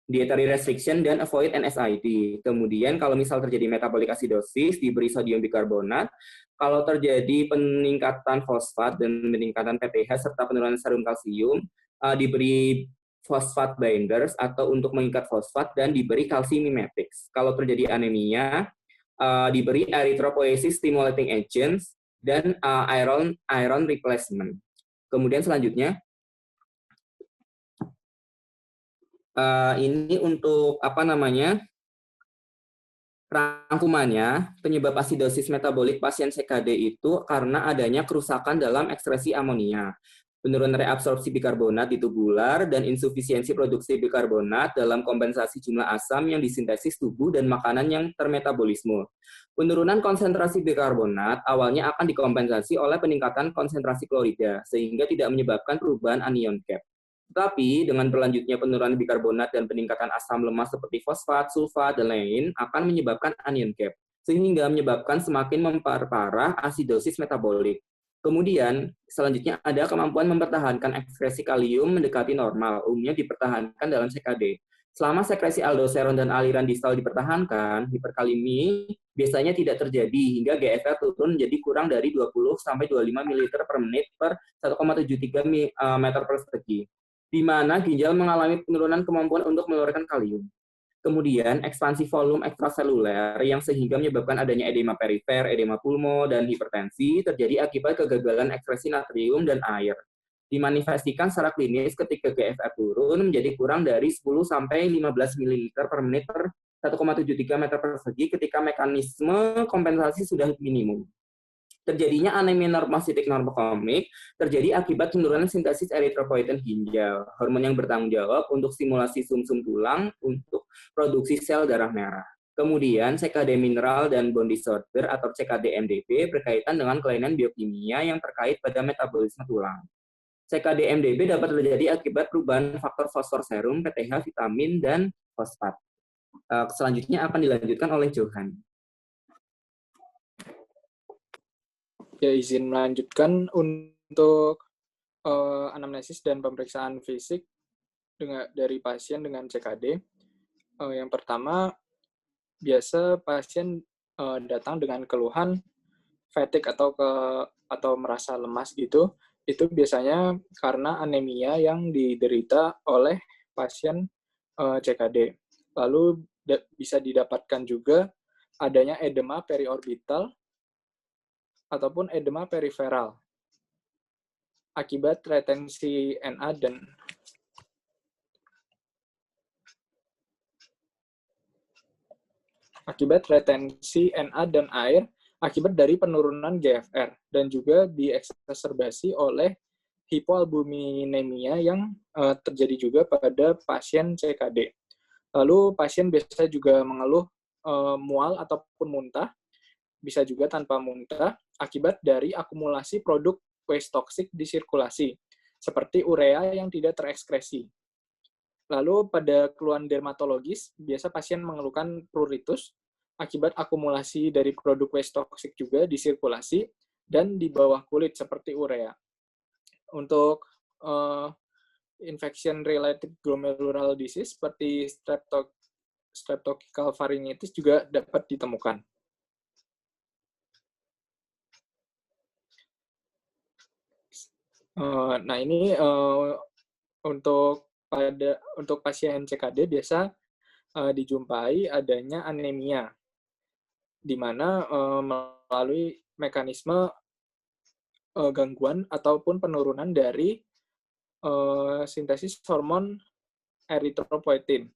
dietary restriction dan avoid NSAID. Kemudian kalau misal terjadi metabolic acidosis diberi sodium bikarbonat. Kalau terjadi peningkatan fosfat dan peningkatan PTH serta penurunan serum kalsium diberi fosfat binders atau untuk mengikat fosfat dan diberi calcium mimetics. Kalau terjadi anemia diberi erythropoiesis stimulating agents dan iron replacement. Kemudian selanjutnya, ini untuk rangkumannya, penyebab asidosis metabolik pasien CKD itu karena adanya kerusakan dalam ekskresi amonia, penurunan reabsorpsi bikarbonat di tubular, dan insufisiensi produksi bikarbonat dalam kompensasi jumlah asam yang disintesis tubuh dan makanan yang termetabolisme. Penurunan konsentrasi bikarbonat awalnya akan dikompensasi oleh peningkatan konsentrasi klorida, sehingga tidak menyebabkan perubahan anion cap. Tetapi dengan berlanjutnya penurunan bikarbonat dan peningkatan asam lemas seperti fosfat, sulfat, dan lain akan menyebabkan anion cap, sehingga menyebabkan semakin memperparah asidosis metabolik. Kemudian, selanjutnya ada kemampuan mempertahankan ekskresi kalium mendekati normal, umumnya dipertahankan dalam CKD. Selama sekresi aldosteron dan aliran distal dipertahankan, hiperkalemi biasanya tidak terjadi hingga GFR turun menjadi kurang dari 20-25 ml per menit per 1,73 meter persegi, di mana ginjal mengalami penurunan kemampuan untuk mengeluarkan kalium. Kemudian, ekspansi volume ekstraseluler yang sehingga menyebabkan adanya edema perifer, edema pulmo, dan hipertensi terjadi akibat kegagalan ekskresi natrium dan air. Dimanifestasikan secara klinis ketika GFR turun menjadi kurang dari 10-15 ml per menit per 1,73 meter persegi ketika mekanisme kompensasi sudah minimum. Terjadinya anemia normositik normokomik terjadi akibat penurunan sintesis eritropoietin ginjal, hormon yang bertanggung jawab untuk stimulasi sumsum tulang untuk produksi sel darah merah. Kemudian CKD mineral dan bone disorder atau CKD-MDB berkaitan dengan kelainan biokimia yang terkait pada metabolisme tulang. CKD-MDB dapat terjadi akibat perubahan faktor fosfor serum, PTH, vitamin, dan fosfat. selanjutnya akan dilanjutkan oleh Johan. Ya, izin melanjutkan untuk anamnesis dan pemeriksaan fisik dari pasien dengan CKD. Yang pertama, biasa pasien datang dengan keluhan fatigue atau merasa lemas gitu. Itu biasanya karena anemia yang diderita oleh pasien CKD. Lalu bisa didapatkan juga adanya edema periorbital ataupun edema periferal akibat retensi Na dan air akibat dari penurunan GFR dan juga dieksaserbasi oleh hipoalbuminemia yang terjadi juga pada pasien CKD. Lalu pasien biasa juga mengeluh mual ataupun muntah, bisa juga tanpa muntah, akibat dari akumulasi produk waste toxic di sirkulasi, seperti urea yang tidak terekskresi. Lalu pada keluhan dermatologis, biasa pasien mengeluhkan pruritus akibat akumulasi dari produk waste toxic juga di sirkulasi dan di bawah kulit seperti urea. Untuk infection-related glomerular disease seperti streptococcal pharyngitis juga dapat ditemukan. Nah, ini untuk pasien CKD biasa dijumpai adanya anemia, di mana melalui mekanisme gangguan ataupun penurunan dari sintesis hormon eritropoietin,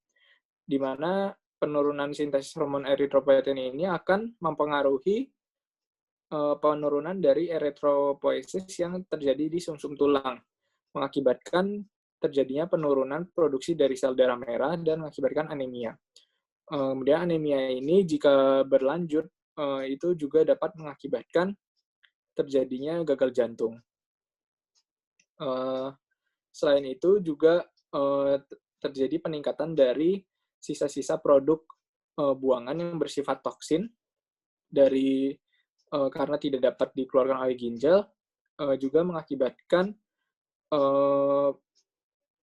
di mana penurunan sintesis hormon eritropoietin ini akan mempengaruhi penurunan dari eritropoiesis yang terjadi di sumsum tulang, mengakibatkan terjadinya penurunan produksi dari sel darah merah dan mengakibatkan anemia. Kemudian anemia ini jika berlanjut itu juga dapat mengakibatkan terjadinya gagal jantung. Selain itu juga terjadi peningkatan dari sisa-sisa produk buangan yang bersifat toksin karena tidak dapat dikeluarkan oleh ginjal, juga mengakibatkan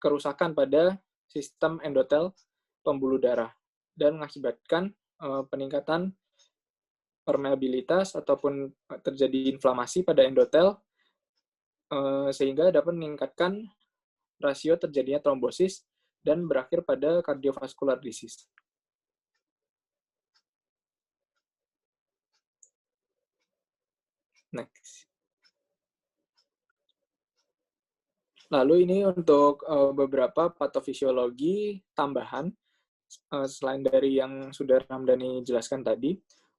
kerusakan pada sistem endotel pembuluh darah dan mengakibatkan peningkatan permeabilitas ataupun terjadi inflamasi pada endotel sehingga dapat meningkatkan rasio terjadinya trombosis dan berakhir pada cardiovascular disease. Next. Lalu ini untuk beberapa patofisiologi tambahan selain dari yang sudah Ramdhani jelaskan tadi.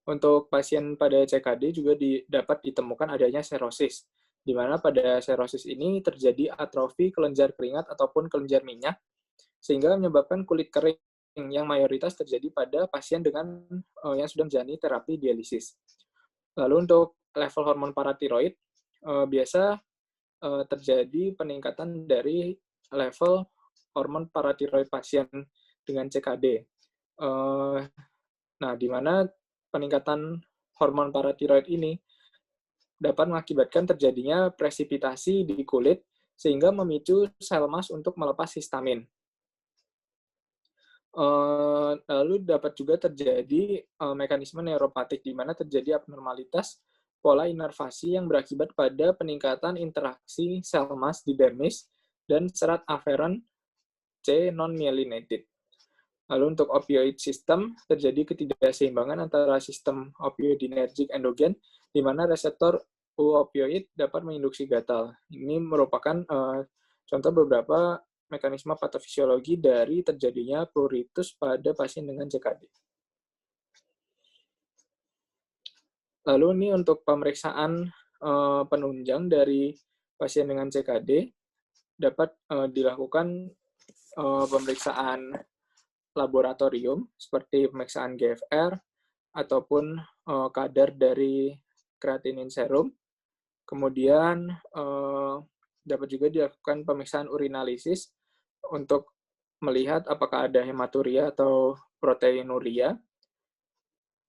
Untuk pasien pada CKD juga dapat ditemukan adanya serosis, di mana pada serosis ini terjadi atrofi kelenjar keringat ataupun kelenjar minyak, sehingga menyebabkan kulit kering yang mayoritas terjadi pada pasien yang sudah menjalani terapi dialisis. Lalu untuk level hormon paratiroid, biasa terjadi peningkatan dari level hormon paratiroid pasien dengan CKD. Nah, di mana peningkatan hormon paratiroid ini dapat mengakibatkan terjadinya presipitasi di kulit sehingga memicu sel emas untuk melepas histamin. Lalu dapat juga terjadi mekanisme neuropatik di mana terjadi abnormalitas pola inervasi yang berakibat pada peningkatan interaksi sel emas di dermis dan serat aferen C non-myelinated. Lalu untuk opioid system, terjadi ketidakseimbangan antara sistem opioidinergic endogen, di mana reseptor opioid dapat menginduksi gatal. Ini merupakan contoh beberapa mekanisme patofisiologi dari terjadinya pruritus pada pasien dengan CKD. Lalu ini untuk pemeriksaan penunjang dari pasien dengan CKD, dapat dilakukan pemeriksaan laboratorium seperti pemeriksaan GFR ataupun kadar dari kreatinin serum. Kemudian dapat juga dilakukan pemeriksaan urinalisis untuk melihat apakah ada hematuria atau proteinuria,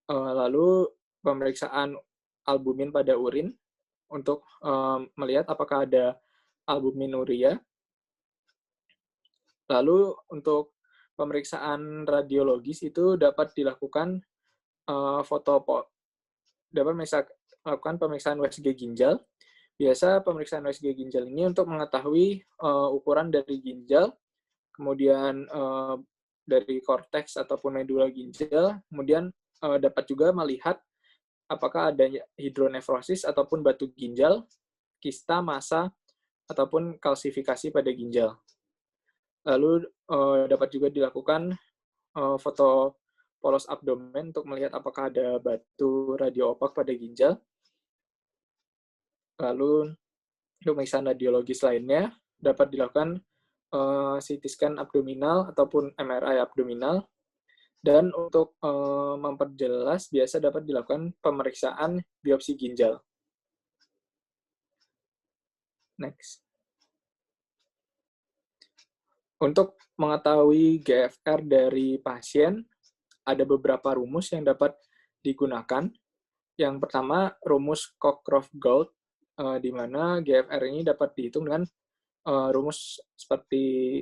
lalu pemeriksaan albumin pada urin untuk melihat apakah ada albuminuria. Lalu untuk pemeriksaan radiologis itu dapat dilakukan dapat melakukan pemeriksaan USG ginjal. Biasa pemeriksaan USG ginjal ini untuk mengetahui ukuran dari ginjal, kemudian dari korteks ataupun medula ginjal, kemudian dapat juga melihat apakah ada hidronefrosis ataupun batu ginjal, kista, massa, ataupun kalsifikasi pada ginjal. Lalu dapat juga dilakukan foto polos abdomen untuk melihat apakah ada batu radio-opak pada ginjal. Lalu pemeriksaan radiologis lainnya dapat dilakukan CT scan abdominal ataupun MRI abdominal. Dan untuk memperjelas, biasa dapat dilakukan pemeriksaan biopsi ginjal. Next. Untuk mengetahui GFR dari pasien, ada beberapa rumus yang dapat digunakan. Yang pertama, rumus Cockcroft-Gault, di mana GFR ini dapat dihitung dengan rumus seperti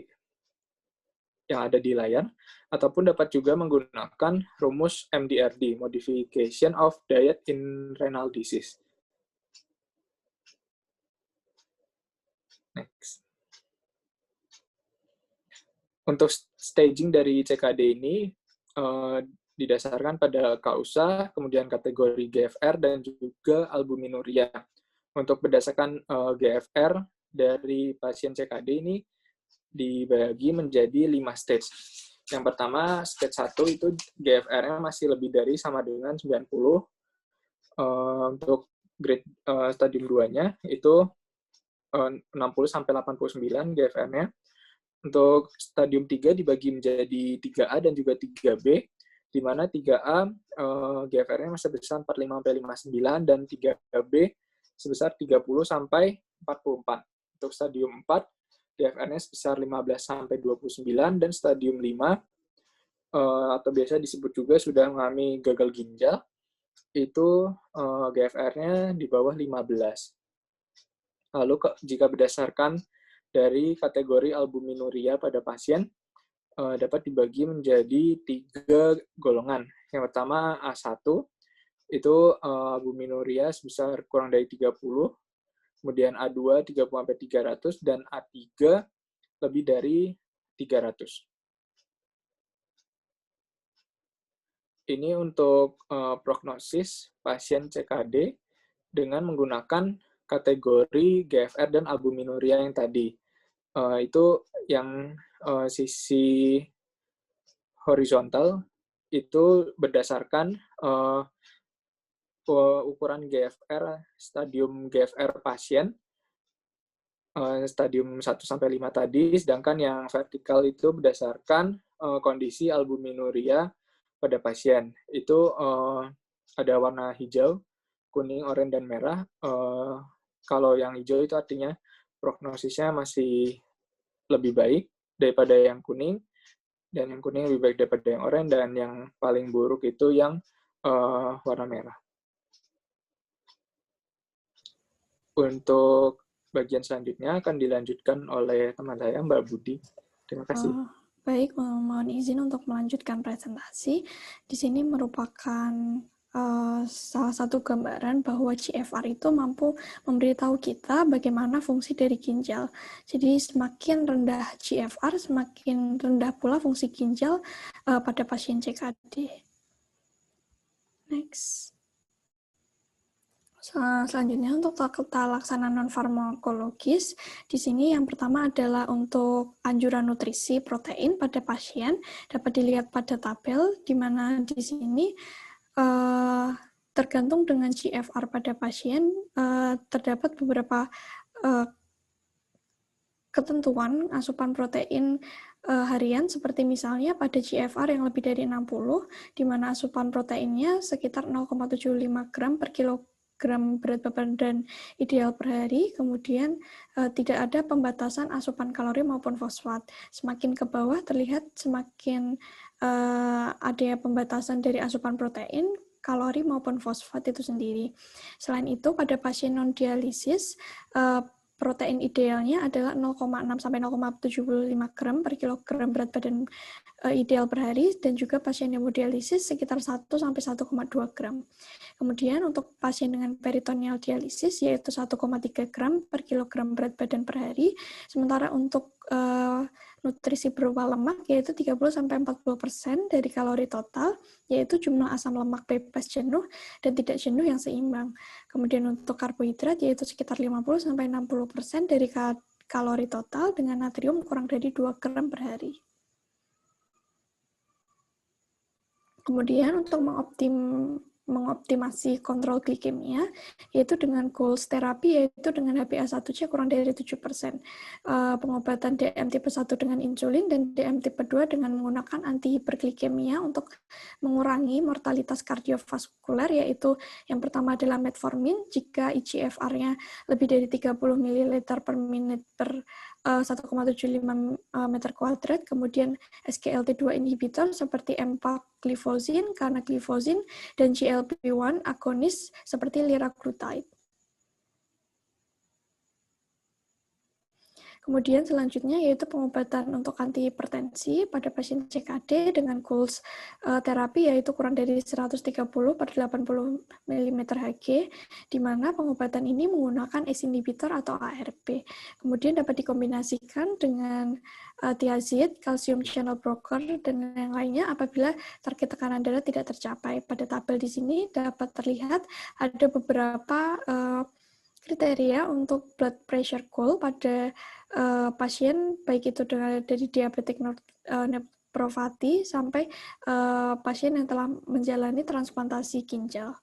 yang ada di layar, ataupun dapat juga menggunakan rumus MDRD, Modification of Diet in Renal Disease. Next. Untuk staging dari CKD ini didasarkan pada kausa, kemudian kategori GFR, dan juga albuminuria. Untuk berdasarkan GFR dari pasien CKD ini dibagi menjadi 5 stage. Yang pertama, stage 1 itu GFR-nya masih lebih dari sama dengan 90. Untuk grade stadium 2-nya itu 60-89 GFR-nya. Untuk stadium 3 dibagi menjadi 3A dan juga 3B, di mana 3A GFR-nya masih sebesar 45-59 dan 3B sebesar 30-44. Untuk stadium 4, GFR-nya sebesar 15-29 dan stadium 5 atau biasa disebut juga sudah mengalami gagal ginjal, itu GFR-nya di bawah 15. Lalu jika berdasarkan dari kategori albuminuria pada pasien, dapat dibagi menjadi 3 golongan. Yang pertama A1, itu albuminuria sebesar kurang dari 30, kemudian A2 30-300, dan A3 lebih dari 300. Ini untuk prognosis pasien CKD dengan menggunakan kategori GFR dan albuminuria yang tadi. Itu yang sisi horizontal itu berdasarkan ukuran GFR, stadium GFR pasien, stadium 1-5 tadi, sedangkan yang vertikal itu berdasarkan kondisi albuminuria pada pasien. Itu ada warna hijau, kuning, oranye, dan merah. Kalau yang hijau itu artinya prognosisnya masih lebih baik daripada yang kuning, dan yang kuning lebih baik daripada yang oranye, dan yang paling buruk itu yang warna merah. Untuk bagian selanjutnya akan dilanjutkan oleh teman saya, Mbak Budi. Terima kasih. Baik, mohon izin untuk melanjutkan presentasi. Di sini merupakan salah satu gambaran bahwa GFR itu mampu memberitahu kita bagaimana fungsi dari ginjal. Jadi semakin rendah GFR, semakin rendah pula fungsi ginjal pada pasien CKD. Next. Selanjutnya untuk tata laksana non-farmakologis, di sini yang pertama adalah untuk anjuran nutrisi protein pada pasien, dapat dilihat pada tabel, di mana di sini tergantung dengan GFR pada pasien, terdapat beberapa ketentuan asupan protein harian, seperti misalnya pada GFR yang lebih dari 60, di mana asupan proteinnya sekitar 0,75 gram per gram berat badan ideal per hari, kemudian tidak ada pembatasan asupan kalori maupun fosfat. Semakin ke bawah terlihat semakin ada pembatasan dari asupan protein, kalori maupun fosfat itu sendiri. Selain itu, pada pasien non-dialisis, protein idealnya adalah 0,6 sampai 0,75 gram per kilogram berat badan ideal per hari, dan juga pasien hemodialisis sekitar 1 sampai 1,2 gram. Kemudian untuk pasien dengan peritoneal dialisis yaitu 1,3 gram per kilogram berat badan per hari, sementara untuk nutrisi berupa lemak yaitu 30-40% dari kalori total, yaitu jumlah asam lemak bebas jenuh dan tidak jenuh yang seimbang. Kemudian untuk karbohidrat yaitu sekitar 50-60% dari kalori total dengan natrium kurang dari 2 gram per hari. Kemudian untuk mengoptimasi kontrol glikemia, yaitu dengan goals terapi, yaitu dengan HbA1c kurang dari 7%. Pengobatan DM tipe 1 dengan insulin dan DM tipe 2 dengan menggunakan antihiperglikemia untuk mengurangi mortalitas kardiovaskuler, yaitu yang pertama adalah metformin, jika eGFR-nya lebih dari 30 ml per menit per 1,75 meter kuadrat, kemudian SGLT2 inhibitor seperti empagliflozin, canagliflozin, dan GLP-1 agonis seperti liraglutide. Kemudian selanjutnya yaitu pengobatan untuk antihipertensi pada pasien CKD dengan goals terapi yaitu kurang dari 130 per 80 mm Hg, di mana pengobatan ini menggunakan ACE inhibitor atau ARB. Kemudian dapat dikombinasikan dengan thiazide, calcium channel blocker, dan yang lainnya apabila target tekanan darah tidak tercapai. Pada tabel di sini dapat terlihat ada beberapa kriteria untuk blood pressure goal pada pasien, baik itu dari diabetik nephropathy sampai pasien yang telah menjalani transplantasi ginjal.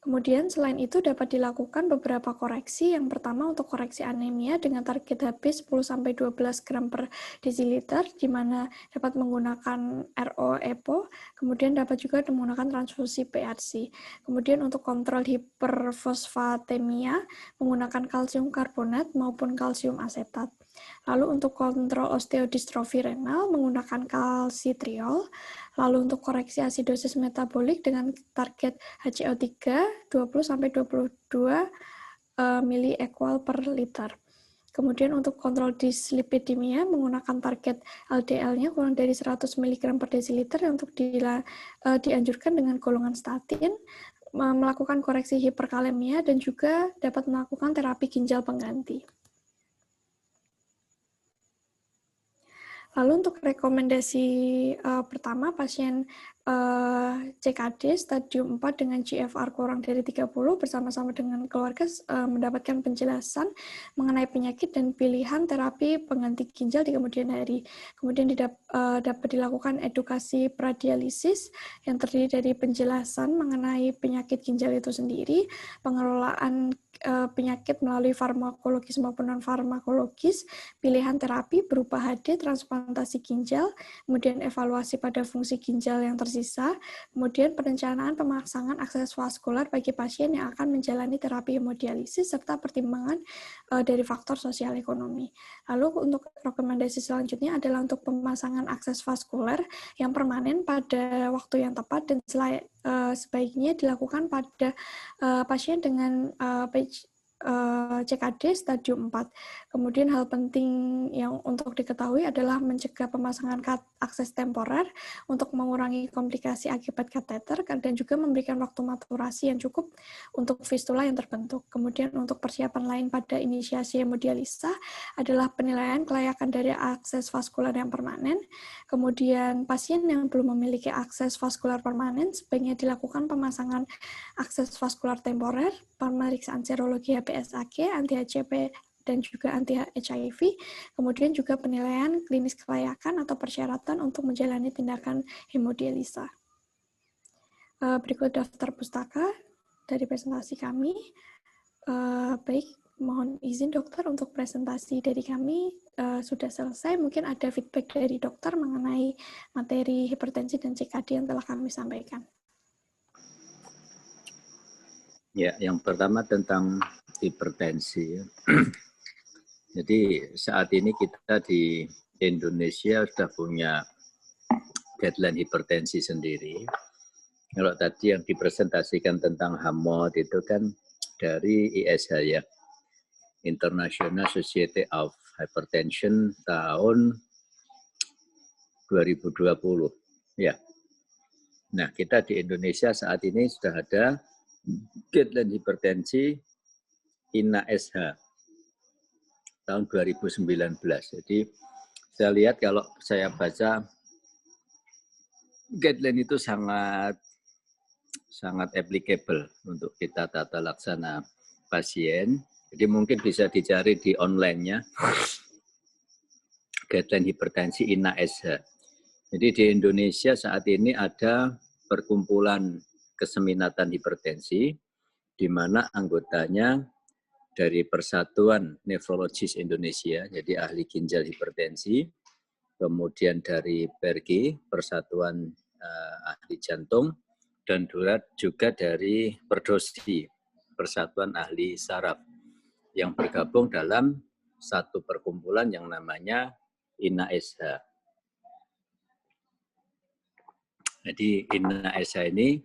Kemudian selain itu dapat dilakukan beberapa koreksi. Yang pertama untuk koreksi anemia dengan target Hb 10-12 gram per desiliter, di mana dapat menggunakan RO-EPO, kemudian dapat juga menggunakan transfusi PRC. Kemudian untuk kontrol hiperfosfatemia menggunakan kalsium karbonat maupun kalsium asetat. Lalu untuk kontrol osteodistrofi renal menggunakan kalsitriol. Lalu untuk koreksi asidosis metabolik dengan target HCO3 20-22 mili-equal per liter. Kemudian untuk kontrol dislipidemia menggunakan target LDL-nya kurang dari 100 mg per desiliter untuk dianjurkan dengan golongan statin, melakukan koreksi hiperkalemia, dan juga dapat melakukan terapi ginjal pengganti. Lalu untuk rekomendasi pertama, pasien CKD stadium 4 dengan GFR kurang dari 30 bersama-sama dengan keluarga mendapatkan penjelasan mengenai penyakit dan pilihan terapi pengganti ginjal di kemudian hari. Kemudian dapat dilakukan edukasi pradialisis yang terdiri dari penjelasan mengenai penyakit ginjal itu sendiri, pengelolaan penyakit melalui farmakologis maupun non-farmakologis, pilihan terapi berupa HD, transplantasi ginjal, kemudian evaluasi pada fungsi ginjal yang tersisa, kemudian perencanaan pemasangan akses vaskular bagi pasien yang akan menjalani terapi hemodialisis, serta pertimbangan dari faktor sosial ekonomi. Lalu untuk rekomendasi selanjutnya adalah untuk pemasangan akses vaskular yang permanen pada waktu yang tepat dan sebaiknya dilakukan pada pasien dengan CKD stadium 4. Kemudian hal penting yang untuk diketahui adalah mencegah pemasangan akses temporer untuk mengurangi komplikasi akibat kateter dan juga memberikan waktu maturasi yang cukup untuk fistula yang terbentuk. Kemudian untuk persiapan lain pada inisiasi hemodialisa adalah penilaian kelayakan dari akses vaskular yang permanen. Kemudian pasien yang belum memiliki akses vaskular permanen sebaiknya dilakukan pemasangan akses vaskular temporer, pemeriksaan serologi HBsAg, anti-HCP, dan juga anti-HIV, kemudian juga penilaian klinis kelayakan atau persyaratan untuk menjalani tindakan hemodialisa. Berikut daftar pustaka dari presentasi kami. Baik, Mohon izin dokter untuk presentasi dari kami sudah selesai. Mungkin ada feedback dari dokter mengenai materi hipertensi dan CKD yang telah kami sampaikan. Ya, yang pertama tentang hipertensi. Jadi saat ini kita di Indonesia sudah punya guideline hipertensi sendiri. Kalau tadi yang dipresentasikan tentang HAMOD itu kan dari ISH ya, International Society of Hypertension tahun 2020. Ya. Nah, kita di Indonesia saat ini sudah ada guideline hipertensi INA-SH tahun 2019. Jadi saya lihat kalau saya baca guideline itu sangat applicable untuk kita tata laksana pasien. Jadi mungkin bisa dicari di online-nya guideline hipertensi INA-SH. Jadi di Indonesia saat ini ada perkumpulan keseminatan hipertensi di mana anggotanya dari Persatuan Nefrologis Indonesia, jadi ahli ginjal hipertensi, kemudian dari PERGI, Persatuan Ahli Jantung, dan juga dari Perdosi, Persatuan Ahli Saraf, yang bergabung dalam satu perkumpulan yang namanya INA-SH. Jadi INA-SH ini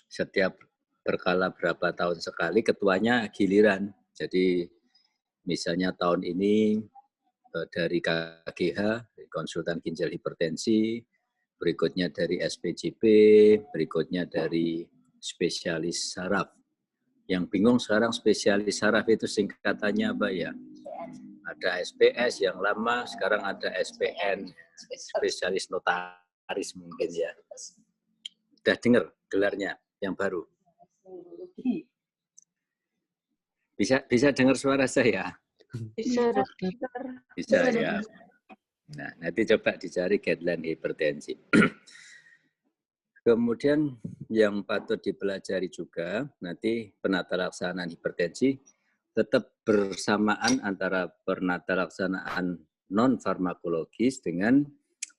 setiap berkala berapa tahun sekali ketuanya giliran. Jadi misalnya tahun ini dari KGH, konsultan ginjal hipertensi, berikutnya dari SPJP, berikutnya dari spesialis saraf. Yang bingung sekarang spesialis saraf itu singkatannya apa ya? Ada SPS yang lama, sekarang ada SPN, spesialis notaris mungkin ya. Udah dengar gelarnya yang baru? Bisa dengar suara saya? Bisa, Bisa ya. Nah, nanti coba dicari guideline hipertensi. Kemudian yang patut dipelajari juga nanti penata laksanaan hipertensi tetap bersamaan antara penata laksanaan non-farmakologis dengan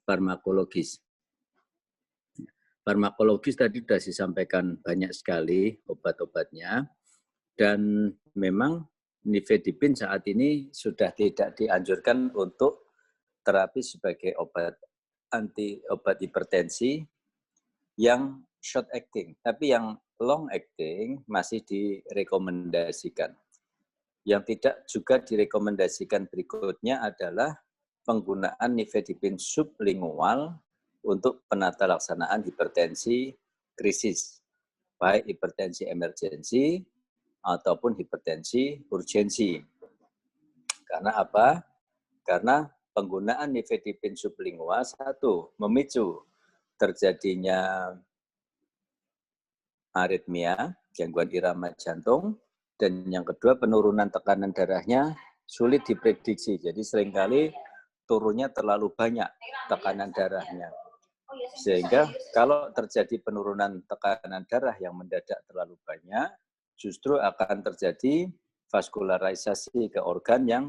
farmakologis. Farmakologis tadi sudah disampaikan banyak sekali obat-obatnya, dan memang nifedipin saat ini sudah tidak dianjurkan untuk terapi sebagai obat hipertensi yang short acting, tapi yang long acting masih direkomendasikan. Yang tidak juga direkomendasikan berikutnya adalah penggunaan nifedipin sublingual untuk penata laksanaan hipertensi krisis, baik hipertensi emergensi ataupun hipertensi urgensi. Karena apa? Karena penggunaan nifedipin sublingual satu, memicu terjadinya aritmia, gangguan irama jantung, dan yang kedua penurunan tekanan darahnya sulit diprediksi. Jadi seringkali turunnya terlalu banyak tekanan darahnya. Sehingga kalau terjadi penurunan tekanan darah yang mendadak terlalu banyak, justru akan terjadi vaskularisasi ke organ yang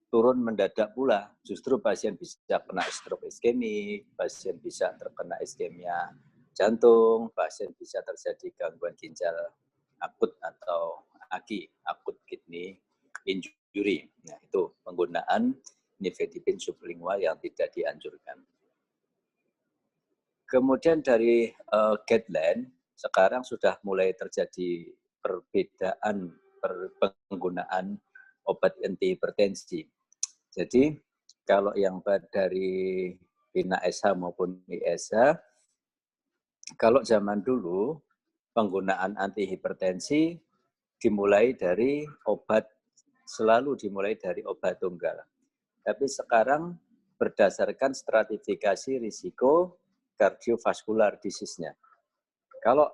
turun mendadak pula. Justru pasien bisa kena stroke iskemik, pasien bisa terkena iskemia jantung, pasien bisa terjadi gangguan ginjal akut atau AKI, akut kidney injury. Nah, itu penggunaan nifedipin sublingual yang tidak dianjurkan. Kemudian dari guideline, sekarang sudah mulai terjadi perbedaan penggunaan obat antihipertensi. Jadi kalau yang dari INA-SH maupun ISH, kalau zaman dulu penggunaan antihipertensi selalu dimulai dari obat tunggal. Tapi sekarang berdasarkan stratifikasi risiko kardiovaskular disease-nya. Kalau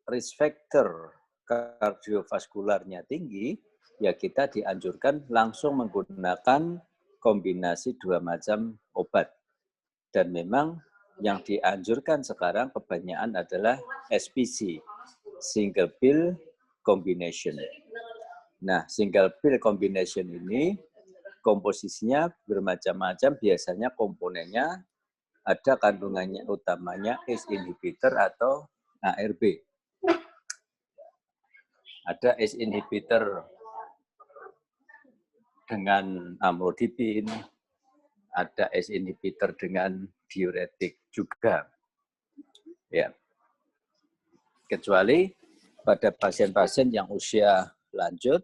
risk factor kardiovaskularnya tinggi, ya kita dianjurkan langsung menggunakan kombinasi dua macam obat. Dan memang yang dianjurkan sekarang kebanyakan adalah SPC, single pill combination. Nah, single pill combination ini komposisinya bermacam-macam, biasanya komponennya ada kandungannya utamanya ACE inhibitor atau ARB. Ada ACE inhibitor dengan amlodipin, ada ACE inhibitor dengan diuretik juga. Ya. Kecuali pada pasien-pasien yang usia lanjut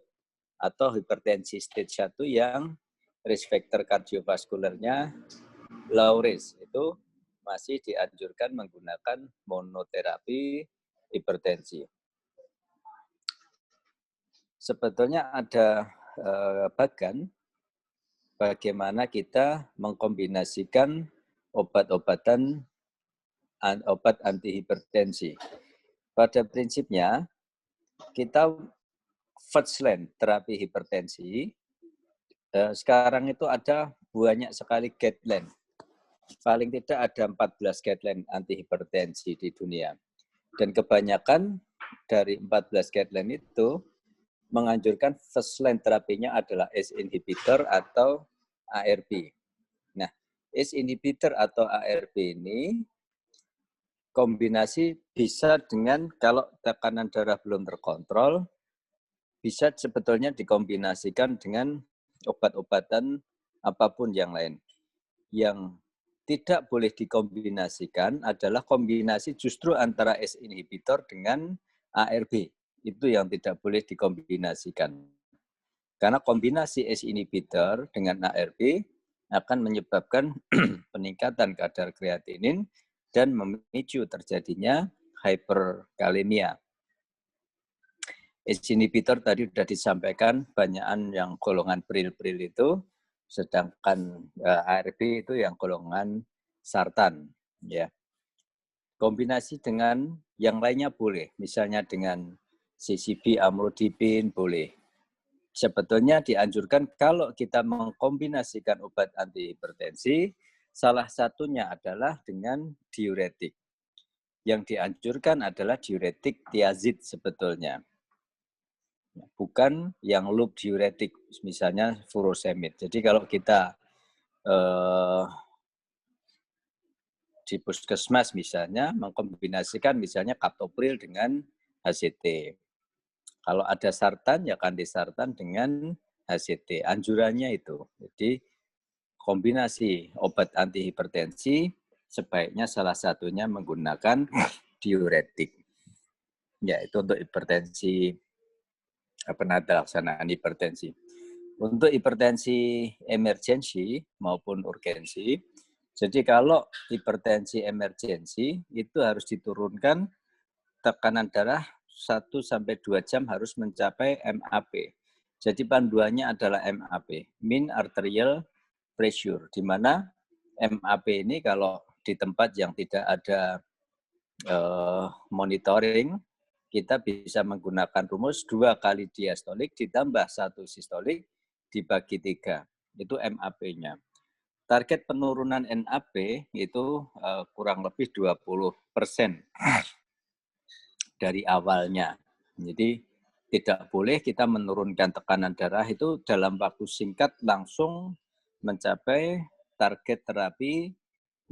atau hipertensi stage 1 yang risk factor kardiovaskulernya low risk, itu masih dianjurkan menggunakan monoterapi hipertensi. Sebetulnya ada bagan bagaimana kita mengkombinasikan obat-obatan obat antihipertensi. Pada prinsipnya, kita first line terapi hipertensi, sekarang itu ada banyak sekali guideline. Paling tidak ada 14 guideline antihipertensi di dunia. Dan kebanyakan dari 14 guideline itu menganjurkan first line terapinya adalah ACE inhibitor atau ARB. Nah, ACE inhibitor atau ARB ini kombinasi bisa dengan, kalau tekanan darah belum terkontrol, bisa sebetulnya dikombinasikan dengan obat-obatan apapun yang lain. Yang tidak boleh dikombinasikan adalah kombinasi justru antara ACE inhibitor dengan ARB. Itu yang tidak boleh dikombinasikan. Karena kombinasi ACE inhibitor dengan ARB akan menyebabkan peningkatan kadar kreatinin dan memicu terjadinya hyperkalemia. ACE inhibitor tadi sudah disampaikan, banyakan yang golongan pril-pril itu, sedangkan ARB itu yang golongan sartan. Ya. Kombinasi dengan yang lainnya boleh, misalnya dengan CCB, amlodipin boleh. Sebetulnya dianjurkan kalau kita mengkombinasikan obat antihipertensi, salah satunya adalah dengan diuretik. Yang dianjurkan adalah diuretik tiazid sebetulnya. Bukan yang loop diuretik, misalnya furosemid. Jadi kalau kita di puskesmas misalnya mengkombinasikan misalnya kaptopril dengan HCT. Kalau ada sartan, ya kandisartan dengan HCT. Anjurannya itu. Jadi kombinasi obat antihipertensi sebaiknya salah satunya menggunakan diuretik. Ya, itu untuk hipertensi, penata laksanaan hipertensi. Untuk hipertensi emergensi maupun urgensi, jadi kalau hipertensi emergensi itu harus diturunkan tekanan darah 1-2 jam harus mencapai MAP. Jadi panduannya adalah MAP, mean arterial pressure, di mana MAP ini kalau di tempat yang tidak ada monitoring, kita bisa menggunakan rumus 2 kali diastolik ditambah 1 sistolik dibagi 3. Itu MAP-nya. Target penurunan NAP itu kurang lebih 20% dari awalnya. Jadi tidak boleh kita menurunkan tekanan darah itu dalam waktu singkat langsung mencapai target terapi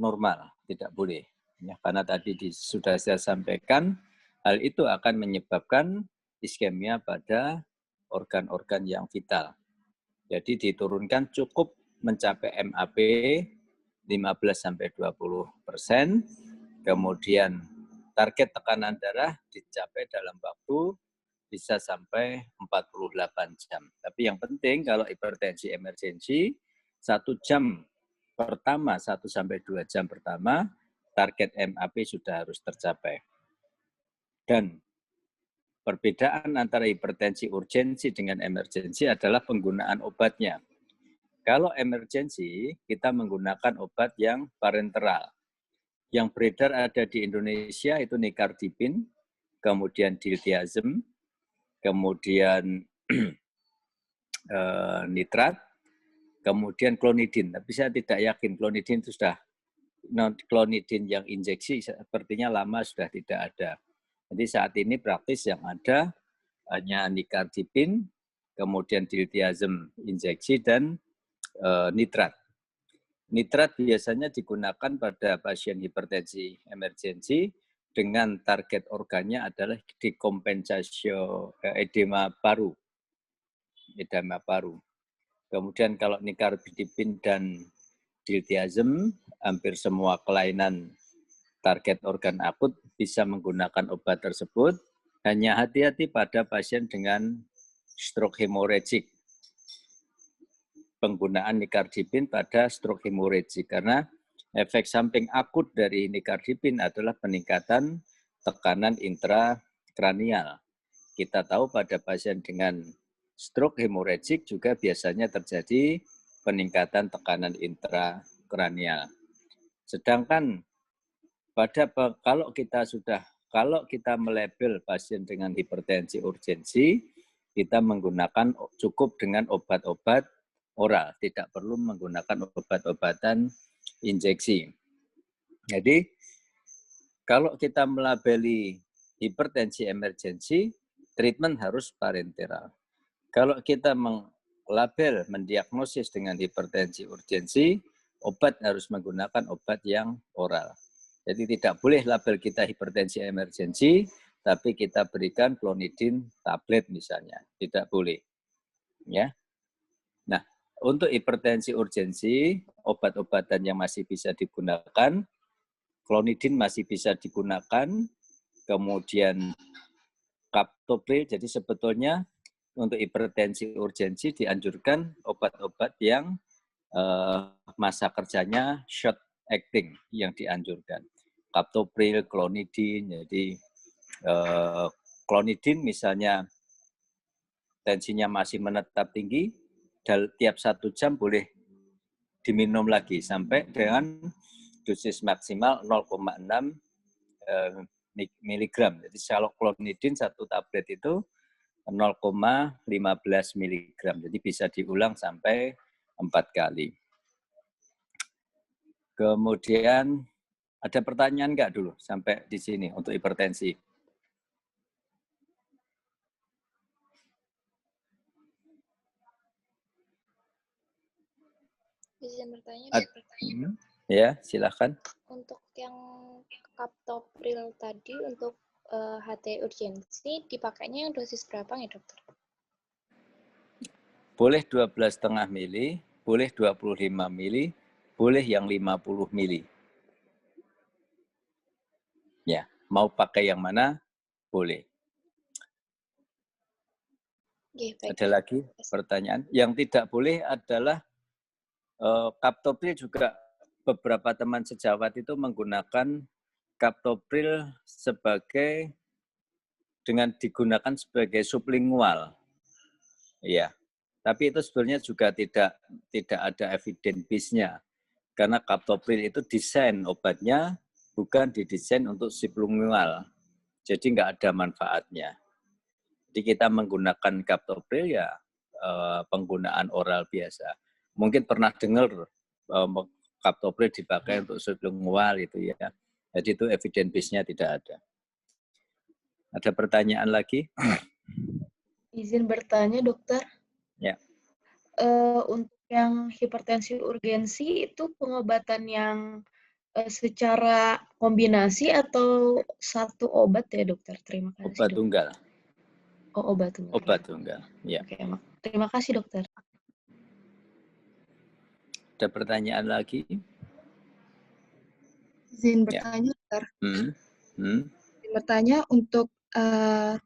normal. Tidak boleh. Ya, karena tadi sudah saya sampaikan, hal itu akan menyebabkan iskemia pada organ-organ yang vital. Jadi diturunkan cukup mencapai MAP 15-20%, kemudian target tekanan darah dicapai dalam waktu bisa sampai 48 jam. Tapi yang penting kalau hipertensi emergensi, 1 jam pertama, 1-2 jam pertama, target MAP sudah harus tercapai. Dan perbedaan antara hipertensi urgensi dengan emergensi adalah penggunaan obatnya. Kalau emergensi, kita menggunakan obat yang parenteral. Yang beredar ada di Indonesia itu nicardipin, kemudian diltiazem, kemudian nitrat, kemudian klonidin. Tapi saya tidak yakin klonidin itu sudah, klonidin yang injeksi sepertinya lama sudah tidak ada. Jadi saat ini praktis yang ada hanya nicardipin, kemudian diltiazem injeksi, dan nitrat. Nitrat biasanya digunakan pada pasien hipertensi emergensi dengan target organnya adalah dekompensasio edema paru. Edema paru. Kemudian kalau nicardipin dan diltiazem, hampir semua kelainan target organ akut bisa menggunakan obat tersebut. Hanya hati-hati pada pasien dengan stroke hemorrhagic. Penggunaan nicardipin pada stroke hemorrhagic, karena efek samping akut dari nicardipin adalah peningkatan tekanan intrakranial. Kita tahu pada pasien dengan stroke hemorrhagic juga biasanya terjadi peningkatan tekanan intrakranial. Sedangkan kalau kita melabel pasien dengan hipertensi urgensi, kita menggunakan cukup dengan obat-obat oral, tidak perlu menggunakan obat-obatan injeksi. Jadi kalau kita melabeli hipertensi emergensi, treatment harus parenteral. Kalau kita mendiagnosis dengan hipertensi urgensi, obat harus menggunakan obat yang oral. Jadi tidak boleh label kita hipertensi emergensi, tapi kita berikan klonidin tablet misalnya, tidak boleh. Ya. Nah, untuk hipertensi urgensi, obat-obatan yang masih bisa digunakan, klonidin masih bisa digunakan, kemudian captopril. Jadi sebetulnya untuk hipertensi urgensi dianjurkan obat-obat yang masa kerjanya short acting yang dianjurkan. Captopril, klonidin. Jadi klonidin misalnya tensinya masih menetap tinggi, tiap 1 jam boleh diminum lagi sampai dengan dosis maksimal 0,6 miligram. Jadi kalau klonidin 1 tablet itu 0,15 miligram. Jadi bisa diulang sampai 4 kali. Kemudian ada pertanyaan nggak dulu sampai di sini untuk hipertensi? Izin bertanya, Ya, silakan. Untuk yang captopril tadi untuk HT urgensi dipakainya yang dosis berapa ya dokter? Boleh 12,5 mili, boleh 25 mili, boleh yang 50 mili. Ya, mau pakai yang mana? Boleh. Ada lagi pertanyaan? Yang tidak boleh adalah captopril juga beberapa teman sejawat itu menggunakan captopril digunakan sebagai sublingual. Iya. Tapi itu sebenarnya juga tidak ada evidence base-nya. Karena captopril itu desain obatnya bukan didesain untuk sublingual. Jadi nggak ada manfaatnya. Jadi kita menggunakan captopril ya penggunaan oral biasa. Mungkin pernah dengar captopril dipakai untuk sublingual itu ya. Jadi itu evidence base-nya tidak ada. Ada pertanyaan lagi? Izin bertanya, dokter. Ya. Untuk yang hipertensi urgensi itu pengobatan yang secara kombinasi atau satu obat ya, dokter? Terima kasih. Obat tunggal. Oh, obat tunggal. Obat tunggal, ya. Oke, terima kasih, dokter. Ada pertanyaan lagi? Izin bertanya, dokter. Izin bertanya untuk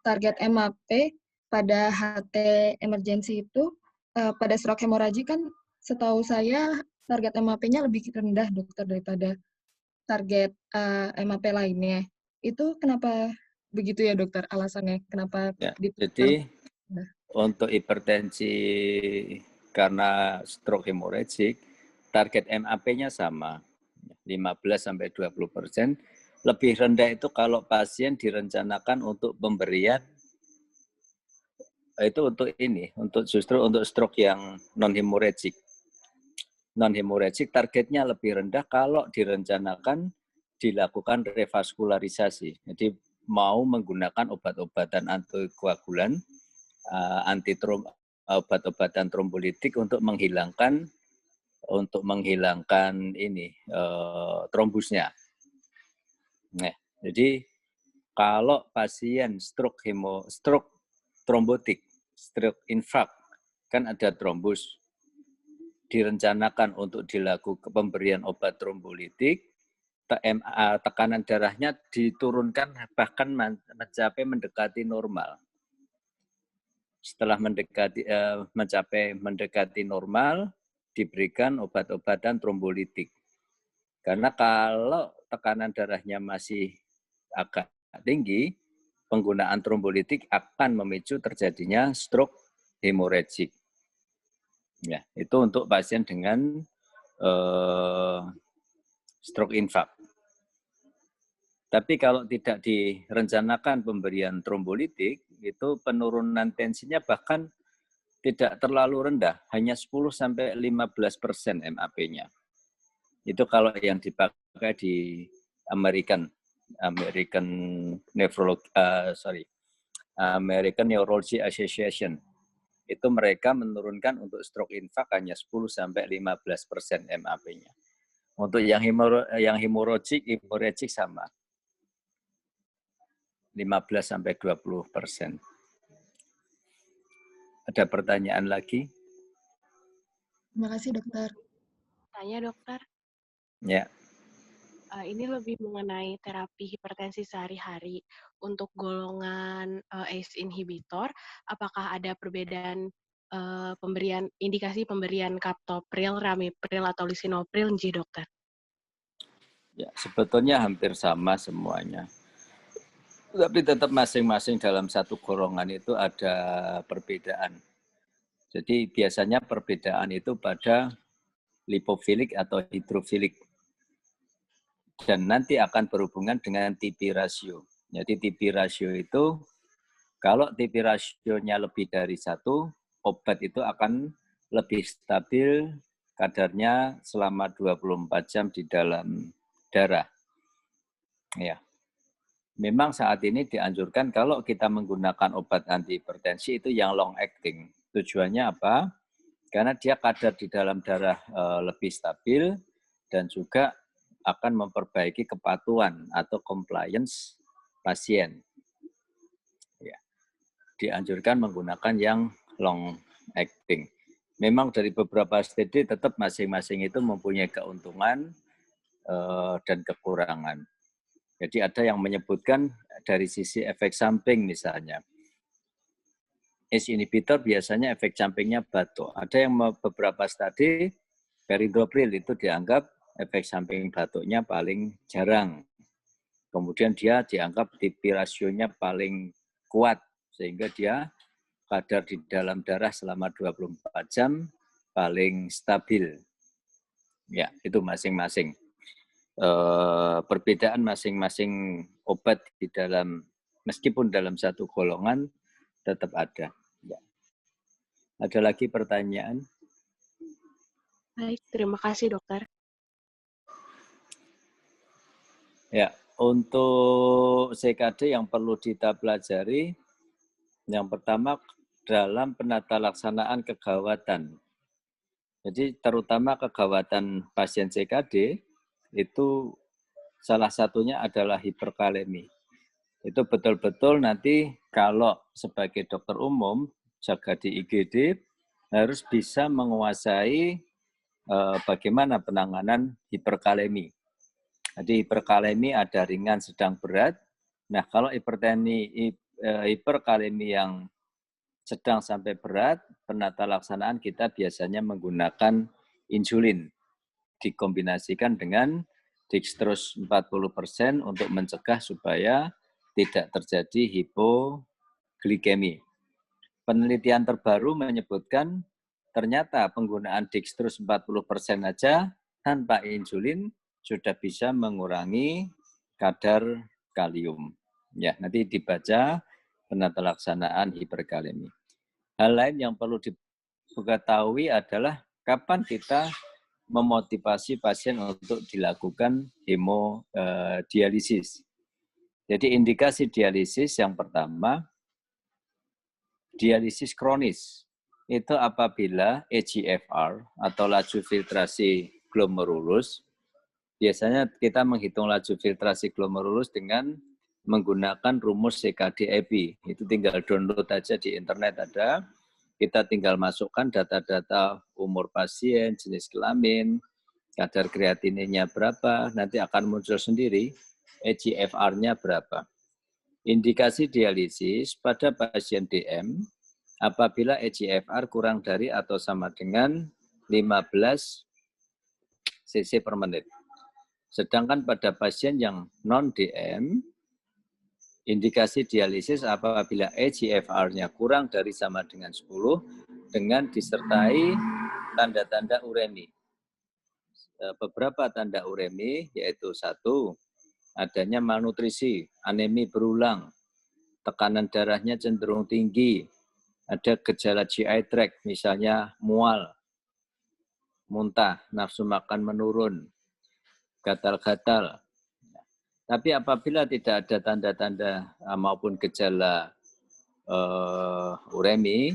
target MAP pada HT emergency itu, pada stroke hemorrhagic kan setahu saya target MAP-nya lebih rendah, dokter, daripada target MAP lainnya. Itu kenapa begitu ya, dokter? Alasannya kenapa? Ya, jadi untuk hipertensi karena stroke hemorrhagic, target MAP-nya sama, 15-20%. Lebih rendah itu kalau pasien direncanakan untuk pemberian itu justru untuk stroke yang non hemorrhagic. Non hemorrhagic targetnya lebih rendah kalau direncanakan dilakukan revaskularisasi. Jadi mau menggunakan obat-obatan antikoagulan, obat-obatan trombolitik untuk menghilangkan ini trombusnya. Nah, jadi kalau pasien stroke trombotik, stroke infak, kan ada trombus, direncanakan untuk dilakukan pemberian obat trombolitik, tekanan darahnya diturunkan bahkan mencapai mendekati normal. Setelah mendekati normal, diberikan obat-obatan trombolitik. Karena kalau tekanan darahnya masih agak tinggi, penggunaan trombolitik akan memicu terjadinya stroke hemorragik. Ya, itu untuk pasien dengan stroke infak. Tapi kalau tidak direncanakan pemberian trombolitik, itu penurunan tensinya bahkan tidak terlalu rendah, hanya 10-15% MAP-nya. Itu kalau yang dipakai di American Neurology Association. Itu mereka menurunkan untuk stroke infak hanya 10-15% MAP-nya. Untuk yang hemorragik sama. 15-20%. Ada pertanyaan lagi? Terima kasih, dokter. Tanya, dokter. Ya. Ini lebih mengenai terapi hipertensi sehari-hari. Untuk golongan ACE inhibitor, apakah ada perbedaan indikasi pemberian captopril, ramipril, atau lisinopril, dokter? Ya, sebetulnya hampir sama semuanya. Tapi tetap masing-masing dalam satu golongan itu ada perbedaan. Jadi biasanya perbedaan itu pada lipofilik atau hidrofilik. Dan nanti akan berhubungan dengan TP ratio. Jadi TP ratio itu, kalau TP rasionya lebih dari 1, obat itu akan lebih stabil kadarnya selama 24 jam di dalam darah. Ya. Memang saat ini dianjurkan kalau kita menggunakan obat antihipertensi itu yang long acting. Tujuannya apa? Karena dia kadar di dalam darah lebih stabil dan juga akan memperbaiki kepatuhan atau compliance pasien. Ya. Dianjurkan menggunakan yang long acting. Memang dari beberapa studi tetap masing-masing itu mempunyai keuntungan dan kekurangan. Jadi ada yang menyebutkan dari sisi efek samping misalnya. ACE inhibitor biasanya efek sampingnya batuk. Ada yang beberapa studi, perindopril itu dianggap efek samping batuknya paling jarang. Kemudian dia dianggap TP rasionya paling kuat, sehingga dia kadar di dalam darah selama 24 jam paling stabil. Ya, itu masing-masing. Perbedaan masing-masing obat di dalam, meskipun dalam satu golongan, tetap ada. Ya. Ada lagi pertanyaan? Baik, terima kasih dokter. Ya, untuk CKD yang perlu kita pelajari, yang pertama dalam penata laksanaan kegawatan. Jadi terutama kegawatan pasien CKD, itu salah satunya adalah hiperkalemi. Itu betul-betul nanti kalau sebagai dokter umum, jaga di IGD, harus bisa menguasai bagaimana penanganan hiperkalemi. Jadi hiperkalemi ada ringan, sedang, berat. Nah kalau hiperkalemi yang sedang sampai berat, penata laksanaan kita biasanya menggunakan insulin. Dikombinasikan dengan dextrose 40% untuk mencegah supaya tidak terjadi hipoglikemi. Penelitian terbaru menyebutkan ternyata penggunaan dextrose 40% saja tanpa insulin sudah bisa mengurangi kadar kalium. Ya, nanti dibaca penata laksanaan hiperkalemi. Hal lain yang perlu diketahui adalah kapan kita memotivasi pasien untuk dilakukan hemodialisis. Jadi indikasi dialisis yang pertama, dialisis kronis. itu apabila EGFR atau laju filtrasi glomerulus, biasanya kita menghitung laju filtrasi glomerulus dengan menggunakan rumus CKD-EPI. Itu tinggal download aja di internet ada. Kita tinggal masukkan data-data umur pasien, jenis kelamin, kadar kreatininnya berapa, nanti akan muncul sendiri EGFR-nya berapa. Indikasi dialisis pada pasien DM apabila EGFR kurang dari atau sama dengan 15 cc per menit. Sedangkan pada pasien yang non-DM, indikasi dialisis apabila EGFR-nya kurang dari sama dengan 10 dengan disertai tanda-tanda uremi. Beberapa tanda uremi yaitu 1, adanya malnutrisi, anemi berulang, tekanan darahnya cenderung tinggi, ada gejala GI tract, misalnya mual, muntah, nafsu makan menurun, gatal-gatal. Tapi apabila tidak ada tanda-tanda maupun gejala uremi,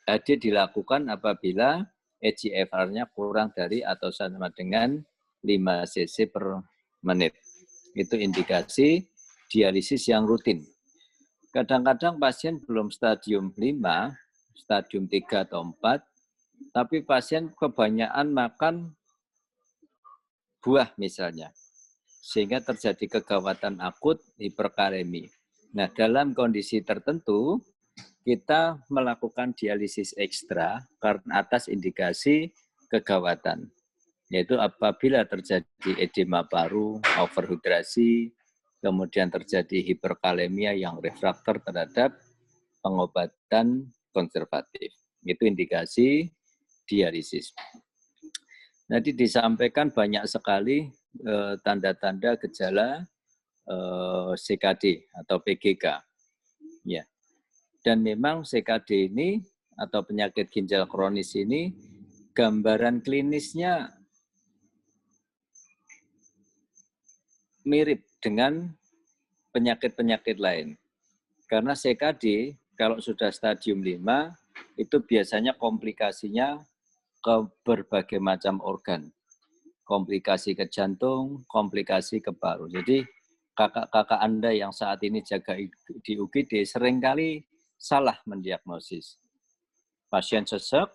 AD dilakukan apabila EGFR-nya kurang dari atau sama dengan 5 cc per menit. Itu indikasi dialisis yang rutin. Kadang-kadang pasien belum stadium 5, stadium 3 atau 4, tapi pasien kebanyakan makan buah misalnya, sehingga terjadi kegawatan akut hiperkalemi. Nah, dalam kondisi tertentu, kita melakukan dialisis ekstra karena atas indikasi kegawatan, yaitu apabila terjadi edema paru, overhidrasi, kemudian terjadi hiperkalemia yang refraktor terhadap pengobatan konservatif. Itu indikasi dialisis. Nanti disampaikan banyak sekali tanda-tanda gejala CKD atau PGK. Ya. Dan memang CKD ini atau penyakit ginjal kronis ini gambaran klinisnya mirip dengan penyakit-penyakit lain. Karena CKD kalau sudah stadium 5 itu biasanya komplikasinya ke berbagai macam organ. Komplikasi ke jantung, komplikasi ke paru. Jadi kakak-kakak Anda yang saat ini jaga di UGD seringkali salah mendiagnosis. Pasien sesek,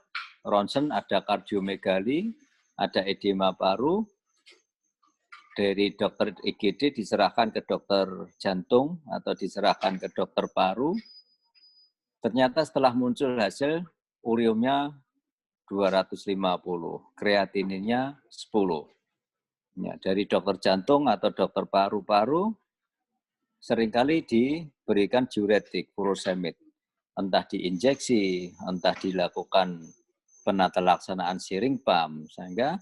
ronsen ada kardiomegali, ada edema paru, dari dokter IGD diserahkan ke dokter jantung atau diserahkan ke dokter paru. Ternyata setelah muncul hasil ureumnya 250, kreatininnya 10. Ya, dari dokter jantung atau dokter paru-paru seringkali diberikan diuretik, furosemid. Entah diinjeksi, entah dilakukan penata laksanaan syring pump, sehingga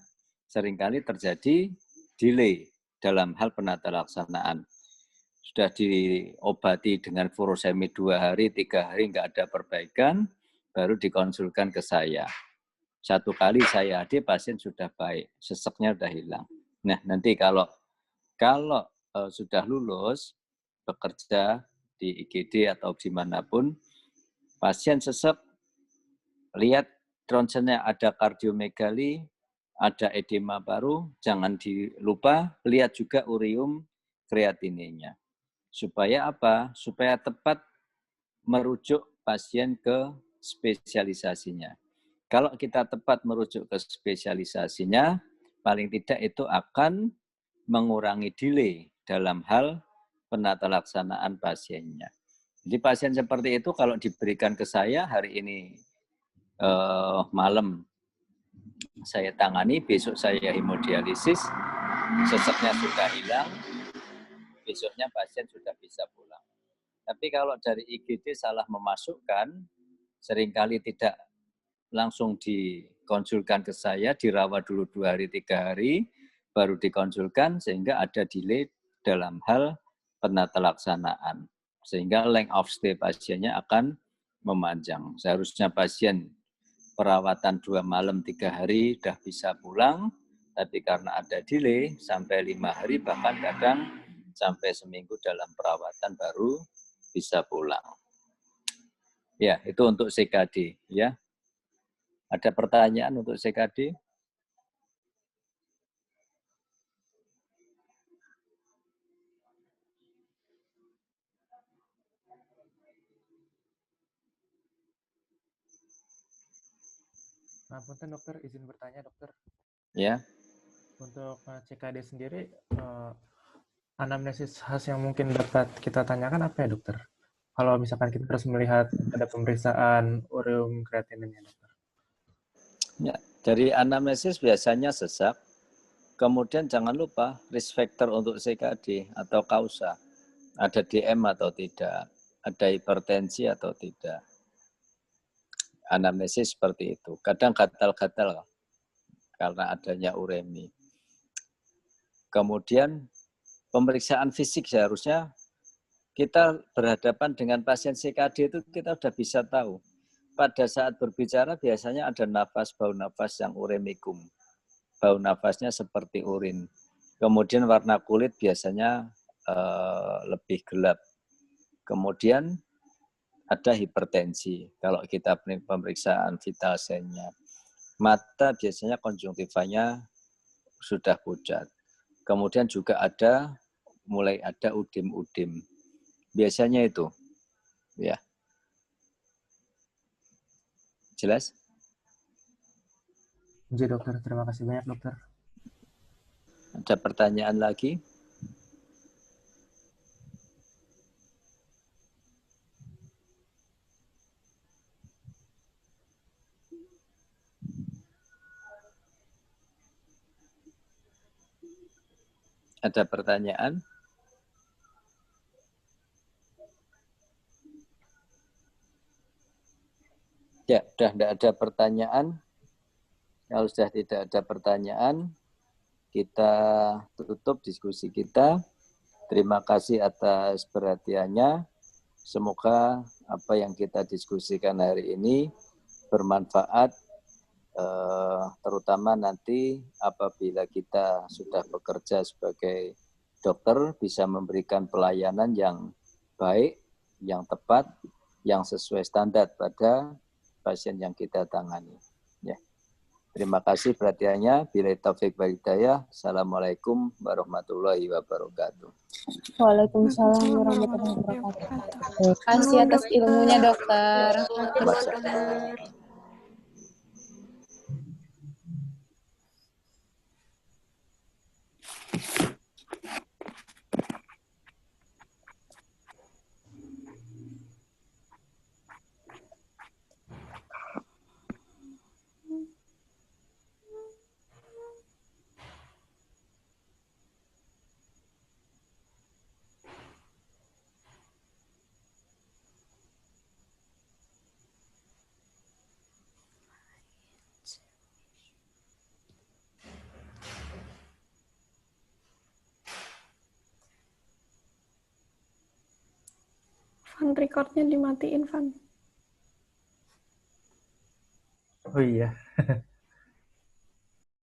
seringkali terjadi delay dalam hal penata laksanaan. Sudah diobati dengan furosemid 2 hari, 3 hari, nggak ada perbaikan, baru dikonsulkan ke saya. 1 kali saya AD, pasien sudah baik, seseknya sudah hilang. Nah, nanti kalau sudah lulus, bekerja di IGD atau dimanapun, pasien sesek, lihat ronsennya ada kardiomegali, ada edema paru, jangan dilupa lihat juga ureum kreatininnya. Supaya apa? Supaya tepat merujuk pasien ke spesialisasinya. Kalau kita tepat merujuk ke spesialisasinya, paling tidak itu akan mengurangi delay dalam hal penata laksanaan pasiennya. Jadi pasien seperti itu kalau diberikan ke saya hari ini malam saya tangani, besok saya hemodialisis, seseknya sudah hilang, besoknya pasien sudah bisa pulang. Tapi kalau dari IGD salah memasukkan, seringkali tidak langsung dikonsulkan ke saya, dirawat dulu 2 hari, 3 hari, baru dikonsulkan, sehingga ada delay dalam hal penata laksanaan. Sehingga length of stay pasiennya akan memanjang. Seharusnya pasien perawatan 2 malam 3 hari sudah bisa pulang, tapi karena ada delay sampai 5 hari, bahkan kadang sampai seminggu dalam perawatan baru bisa pulang. Ya, itu untuk CKD. Ya, ada pertanyaan untuk CKD? Punten dokter, izin bertanya dokter. Ya. Untuk CKD sendiri, anamnesis khas yang mungkin dapat kita tanyakan apa ya dokter? Kalau misalkan kita harus melihat ada pemeriksaan ureum kreatininnya dokter. Ya, dari anamnesis biasanya sesak. Kemudian jangan lupa risk factor untuk CKD atau kausa. Ada DM atau tidak, ada hipertensi atau tidak. Anamnesis seperti itu. Kadang gatal-gatal karena adanya uremi. Kemudian pemeriksaan fisik seharusnya kita berhadapan dengan pasien CKD itu kita sudah bisa tahu. Pada saat berbicara biasanya ada nafas, bau nafas yang uremikum. Bau nafasnya seperti urin. Kemudian warna kulit biasanya lebih gelap. Kemudian ada hipertensi kalau kita pemeriksaan vital sign-nya. Mata biasanya konjungtivanya sudah pucat. Kemudian juga mulai ada udim-udim. Biasanya itu. Ya. Jelas? Jadi dokter, terima kasih banyak dokter. Ada pertanyaan lagi? Ada pertanyaan? Ya, sudah tidak ada pertanyaan. Kalau sudah tidak ada pertanyaan, kita tutup diskusi kita. Terima kasih atas perhatiannya. Semoga apa yang kita diskusikan hari ini bermanfaat, terutama nanti apabila kita sudah bekerja sebagai dokter, bisa memberikan pelayanan yang baik, yang tepat, yang sesuai standar pada pasien yang kita tangani. Ya. Terima kasih perhatiannya. Bila taufik wal hidayah. Assalamualaikum warahmatullahi wabarakatuh. Waalaikumsalam warahmatullahi wabarakatuh. Terima kasih atas ilmunya dokter. Van, recordnya dimatiin, Van. Oh iya.